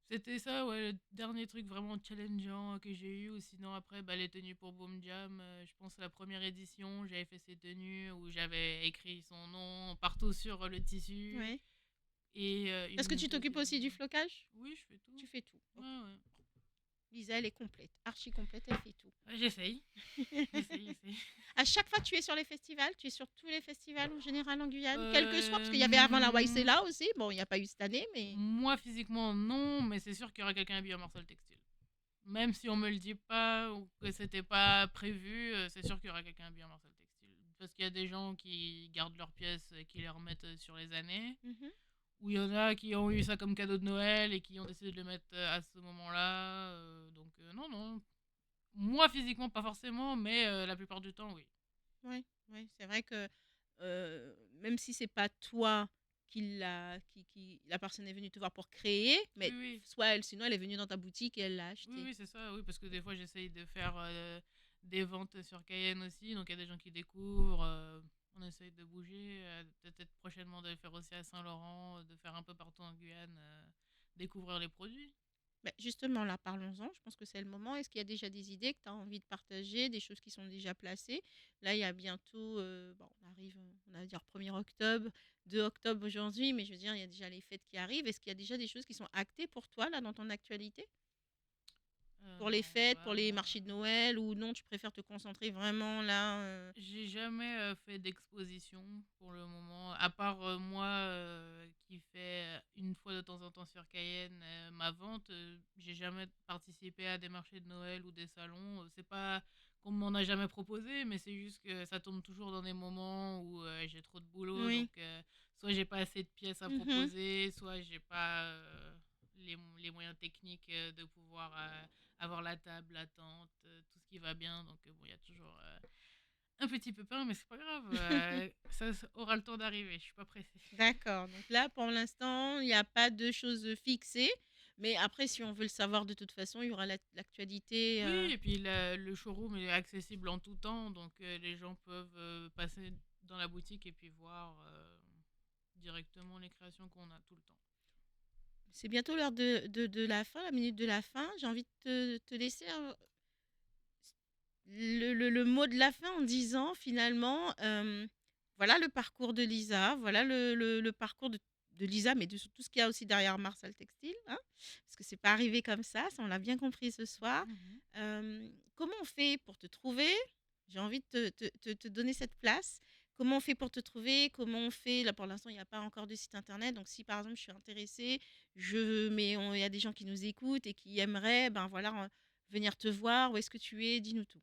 C'était ça, ouais, le dernier truc vraiment challengeant que j'ai eu. Ou sinon, après, bah, les tenues pour Boom Jam. Je pense à la première édition, j'avais fait ces tenues où j'avais écrit son nom partout sur le tissu. Ouais. Et Est-ce que une tu t'occupes aussi du deuxième. flocage? Oui, je fais Tu tout. fais tout. Ouais, Ok. ouais. Lisa, elle est complète, archi complète, elle fait tout. Ouais, j'essaye. J'essaye. À chaque fois, tu es sur les festivals, tu es sur tous les festivals en général en Guyane, quel que soit, parce qu'il y avait avant la Euh, YCLA aussi. Bon, il n'y a pas eu cette année, mais Moi, physiquement, non, mais c'est sûr qu'il y aura quelqu'un habillé en Marcel Textile. Même si on me le dit pas ou que c'était pas prévu, c'est sûr qu'il y aura quelqu'un habillé en Marcel Textile. Parce qu'il y a des gens qui gardent leurs pièces et qui les remettent sur les années. Mhm. Ou il y en a qui ont eu ça comme cadeau de Noël et qui ont décidé de le mettre à ce moment-là. Non, non. Moi, physiquement, pas forcément, mais la plupart du temps, oui. Ouais, ouais, c'est vrai que même si c'est pas toi la personne est venue te voir pour créer, mais Oui, oui. soit elle, sinon elle est venue dans ta boutique et elle l'a Oui, acheté. oui, c'est ça, oui, parce que des fois j'essaye de faire des ventes sur Cayenne aussi, donc il y a des gens qui découvrent. On essaye de bouger, peut-être prochainement de le faire aussi à Saint-Laurent, de faire un peu partout en Guyane, découvrir les produits. Bah, justement, là, parlons-en. Je pense que c'est le moment. Est-ce qu'il y a déjà des idées que tu as envie de partager, des choses qui sont déjà placées? Là, il y a bientôt, bon, on arrive, on va dire 1er octobre, 2 octobre aujourd'hui, mais je veux dire, il y a déjà les fêtes qui arrivent. Est-ce qu'il y a déjà des choses qui sont actées pour toi, là, dans ton actualité? Pour les Non, fêtes, pour bah les moi, marchés de Noël, ou non, tu préfères te concentrer vraiment là j'ai jamais fait d'exposition pour le moment, à part moi qui fais une fois de temps en temps sur Cayenne ma vente. J'ai jamais participé à des marchés de Noël ou des salons. C'est pas qu'on m'en a jamais proposé, mais c'est juste que ça tombe toujours dans des moments où j'ai trop de boulot, Oui. donc soit j'ai pas assez de pièces à Mhm. proposer, soit j'ai pas les moyens techniques de pouvoir avoir la table, la tente, tout ce qui va bien. Donc bon, il y a toujours un petit peu peur, mais c'est pas grave. Ça aura le temps d'arriver. Je suis pas pressée. D'accord. Donc là, pour l'instant, il n'y a pas de choses fixées. Mais après, si on veut le savoir de toute façon, il y aura l'actualité. Oui, et puis le showroom est accessible en tout temps, donc les gens peuvent passer dans la boutique et puis voir directement les créations qu'on a tout le temps. C'est bientôt l'heure de la fin, la minute de la fin. J'ai envie de te laisser le mot de la fin en disant finalement, voilà le parcours de Lisa, voilà le parcours de Lisa, mais de tout ce qu'il y a aussi derrière Marsal Textile, hein, parce que c'est pas arrivé comme ça on l'a bien compris ce soir. Mhm. Comment on fait pour te trouver? J'ai envie de te donner cette place. Comment on fait pour te trouver? Comment on fait? Là, pour l'instant, il n'y a pas encore de site internet. Donc, si par exemple, je suis intéressée, il y a des gens qui nous écoutent et qui aimeraient, ben voilà, venir te voir. Où est-ce que tu es? Dis-nous tout.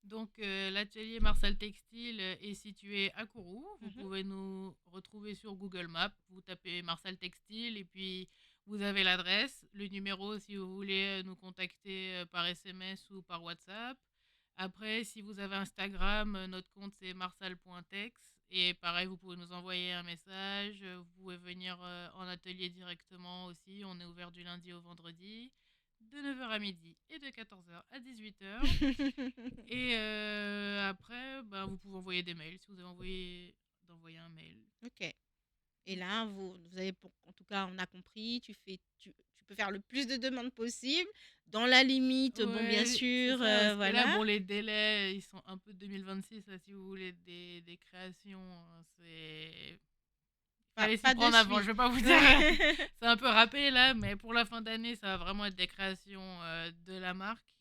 Donc l'atelier Marsal Textile est situé à Kourou. Vous Mhm. pouvez nous retrouver sur Google Maps. Vous tapez Marsal Textile et puis Vous avez l'adresse, le numéro si vous voulez nous contacter par SMS ou par WhatsApp. Après, si vous avez Instagram, notre compte c'est marsal.tex. Et pareil, vous pouvez nous envoyer un message. Vous pouvez venir en atelier directement aussi. On est ouvert du lundi au vendredi, de 9h à midi et de 14h à 18h. Et après, ben, vous pouvez envoyer des mails si vous avez envoyé d'envoyer un mail. Ok. Et là, vous avez, en tout cas, on a compris, tu peux faire le plus de demandes possible, dans la limite, bon, bien Ouais, c'est sûr, ça. Parce que là, voilà. bon, les délais, ils sont un peu 2026, là, si vous voulez des créations, c'est... Fallait s'y Pas de prendre avant, je suite. vais pas vous dire. Ouais. C'est un peu râpé là, mais pour la fin d'année, ça va vraiment être des créations de la marque.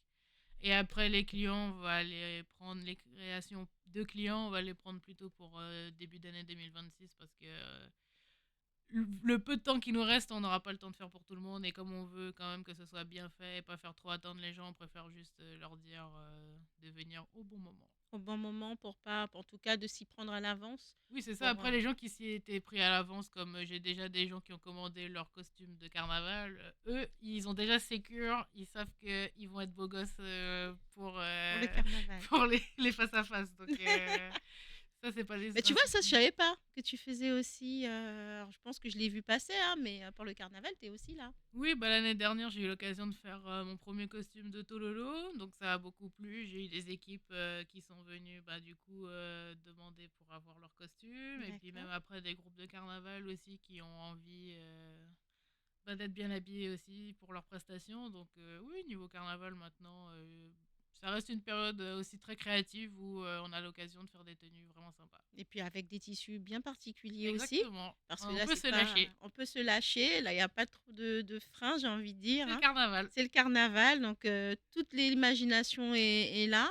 Et après, les clients, on va les prendre, les créations de clients, on va les prendre plutôt pour début d'année 2026 parce que le peu de temps qui nous reste, on n'aura pas le temps de faire pour tout le monde. Et comme on veut quand même que ce soit bien fait et pas faire trop attendre les gens, on préfère juste leur dire de venir au bon moment. Au bon moment pour pas, en tout cas, de s'y prendre à l'avance. Oui, c'est ça. Pour, Après, les gens qui s'y étaient pris à l'avance, comme j'ai déjà des gens qui ont commandé leur costume de carnaval, eux, ils ont déjà sécure, ils savent qu'ils vont être beaux gosses pour le carnaval. pour les face-à-face. Donc, ça, c'est pas Mais un tu vois, ça, je souci. savais pas que tu faisais aussi. Alors, je pense que je l'ai vu passer, hein, mais pour le carnaval, tu es aussi là. Oui, bah, l'année dernière, j'ai eu l'occasion de faire mon premier costume de Tololo, donc ça a beaucoup plu. J'ai eu des équipes qui sont venues bah, du coup demander pour avoir leur costume, et puis même D'accord. après des groupes de carnaval aussi qui ont envie bah, d'être bien habillés aussi pour leurs prestations. Donc oui, niveau carnaval maintenant, ça reste une période aussi très créative où on a l'occasion de faire des tenues vraiment sympas. Et puis avec des tissus bien particuliers aussi, Exactement, parce que on là, peut c'est se pas, lâcher. on peut se lâcher. Là, il n'y a pas trop de freins, j'ai envie de dire, C'est le hein. carnaval. C'est le carnaval, donc toute l'imagination est là.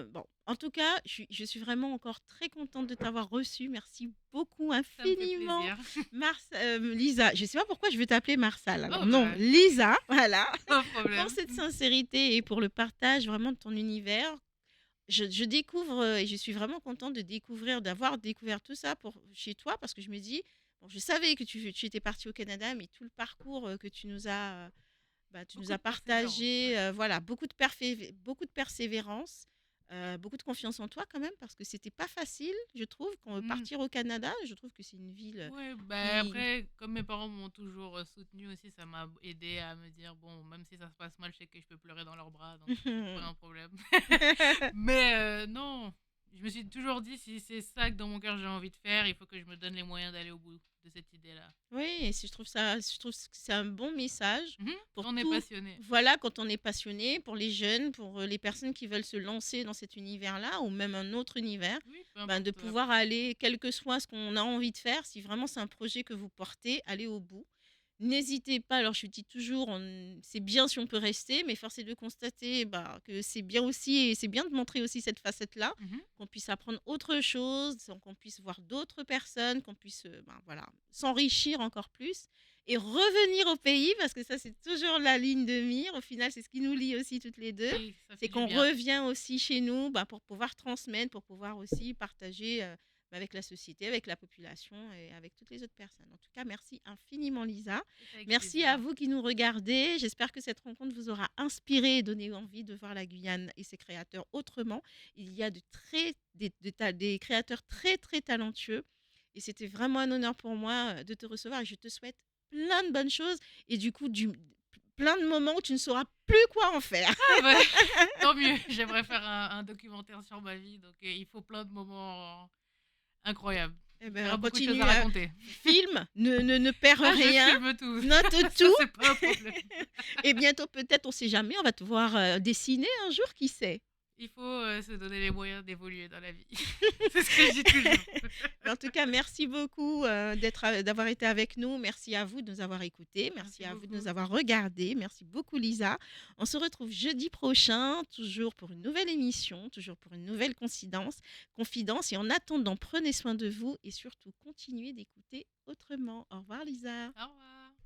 Bon, en tout cas, je suis vraiment encore très contente de t'avoir reçue. Merci beaucoup, Ça me fait infiniment, plaisir. Lisa. Je ne sais pas pourquoi je veux t'appeler Marsal. Alors Oh non, bah, Lisa, voilà, pas de pour problème. cette sincérité et pour le partage vraiment de ton univers. Je découvre et je suis vraiment contente de découvrir, d'avoir découvert tout ça chez toi parce que je me dis, bon, je savais que tu étais partie au Canada, mais tout le parcours que tu nous Beaucoup as de persévérance, ouais. partagé, voilà, beaucoup de persévérance, beaucoup de confiance en toi quand même parce que c'était pas facile, je trouve, quand Mm. partir au Canada, je trouve que c'est une ville Ouais, bah qui après, comme mes parents m'ont toujours soutenu aussi, ça m'a aidé à me dire, bon, même si ça se passe mal, je sais que je peux pleurer dans leurs bras, donc c'est pas un problème. Mais non, je me suis toujours dit, si c'est ça que dans mon cœur j'ai envie de faire, il faut que je me donne les moyens d'aller au bout de cette idée-là. Oui, et je trouve que c'est un bon message Mhm. pour On est tout. passionné, Voilà, quand on est passionné, pour les jeunes, pour les personnes qui veulent se lancer dans cet univers-là ou même un autre univers, oui, peu ben, de importe la pouvoir profession. aller, quel que soit ce qu'on a envie de faire, si vraiment c'est un projet que vous portez, aller au bout. N'hésitez pas, alors je dis toujours, c'est bien si on peut rester, mais force est de constater bah, que c'est bien aussi, et c'est bien de montrer aussi cette facette-là, Mhm. qu'on puisse apprendre autre chose, qu'on puisse voir d'autres personnes, qu'on puisse ben, voilà, s'enrichir encore plus et revenir au pays, parce que ça c'est toujours la ligne de mire, au final c'est ce qui nous lie aussi toutes les deux, Oui, ça c'est fait du qu'on bien. revient aussi chez nous bah, pour pouvoir transmettre, pour pouvoir aussi partager avec la société, avec la population et avec toutes les autres personnes. En tout cas, merci infiniment Lisa. C'est avec Merci à plaisir. vous qui nous regardez. J'espère que cette rencontre vous aura inspiré et donné envie de voir la Guyane et ses créateurs autrement. Il y a des créateurs très très talentueux et c'était vraiment un honneur pour moi de te recevoir et je te souhaite plein de bonnes choses et du coup plein de moments où tu ne sauras plus quoi en faire. Ah bah, tant mieux, j'aimerais faire un documentaire sur ma vie, donc il faut plein de moments incroyable. Eh Il y ben, aura beaucoup de choses continue à à raconter. filme, ne perds Ah, je rien, filme tout. note Ça, tout. c'est pas un problème. Et bientôt, peut-être, on ne sait jamais, on va te voir dessiner un jour, qui sait. Il faut se donner les moyens d'évoluer dans la vie. C'est ce que je dis toujours. En tout cas, merci beaucoup d'avoir été avec nous. Merci à vous de nous avoir écoutés. Merci Merci à vous de beaucoup. nous avoir regardés. Merci beaucoup, Lisa. On se retrouve jeudi prochain, toujours pour une nouvelle émission, toujours pour une nouvelle confidence. Et en attendant, prenez soin de vous et surtout, continuez d'écouter autrement. Au revoir, Lisa. Au revoir.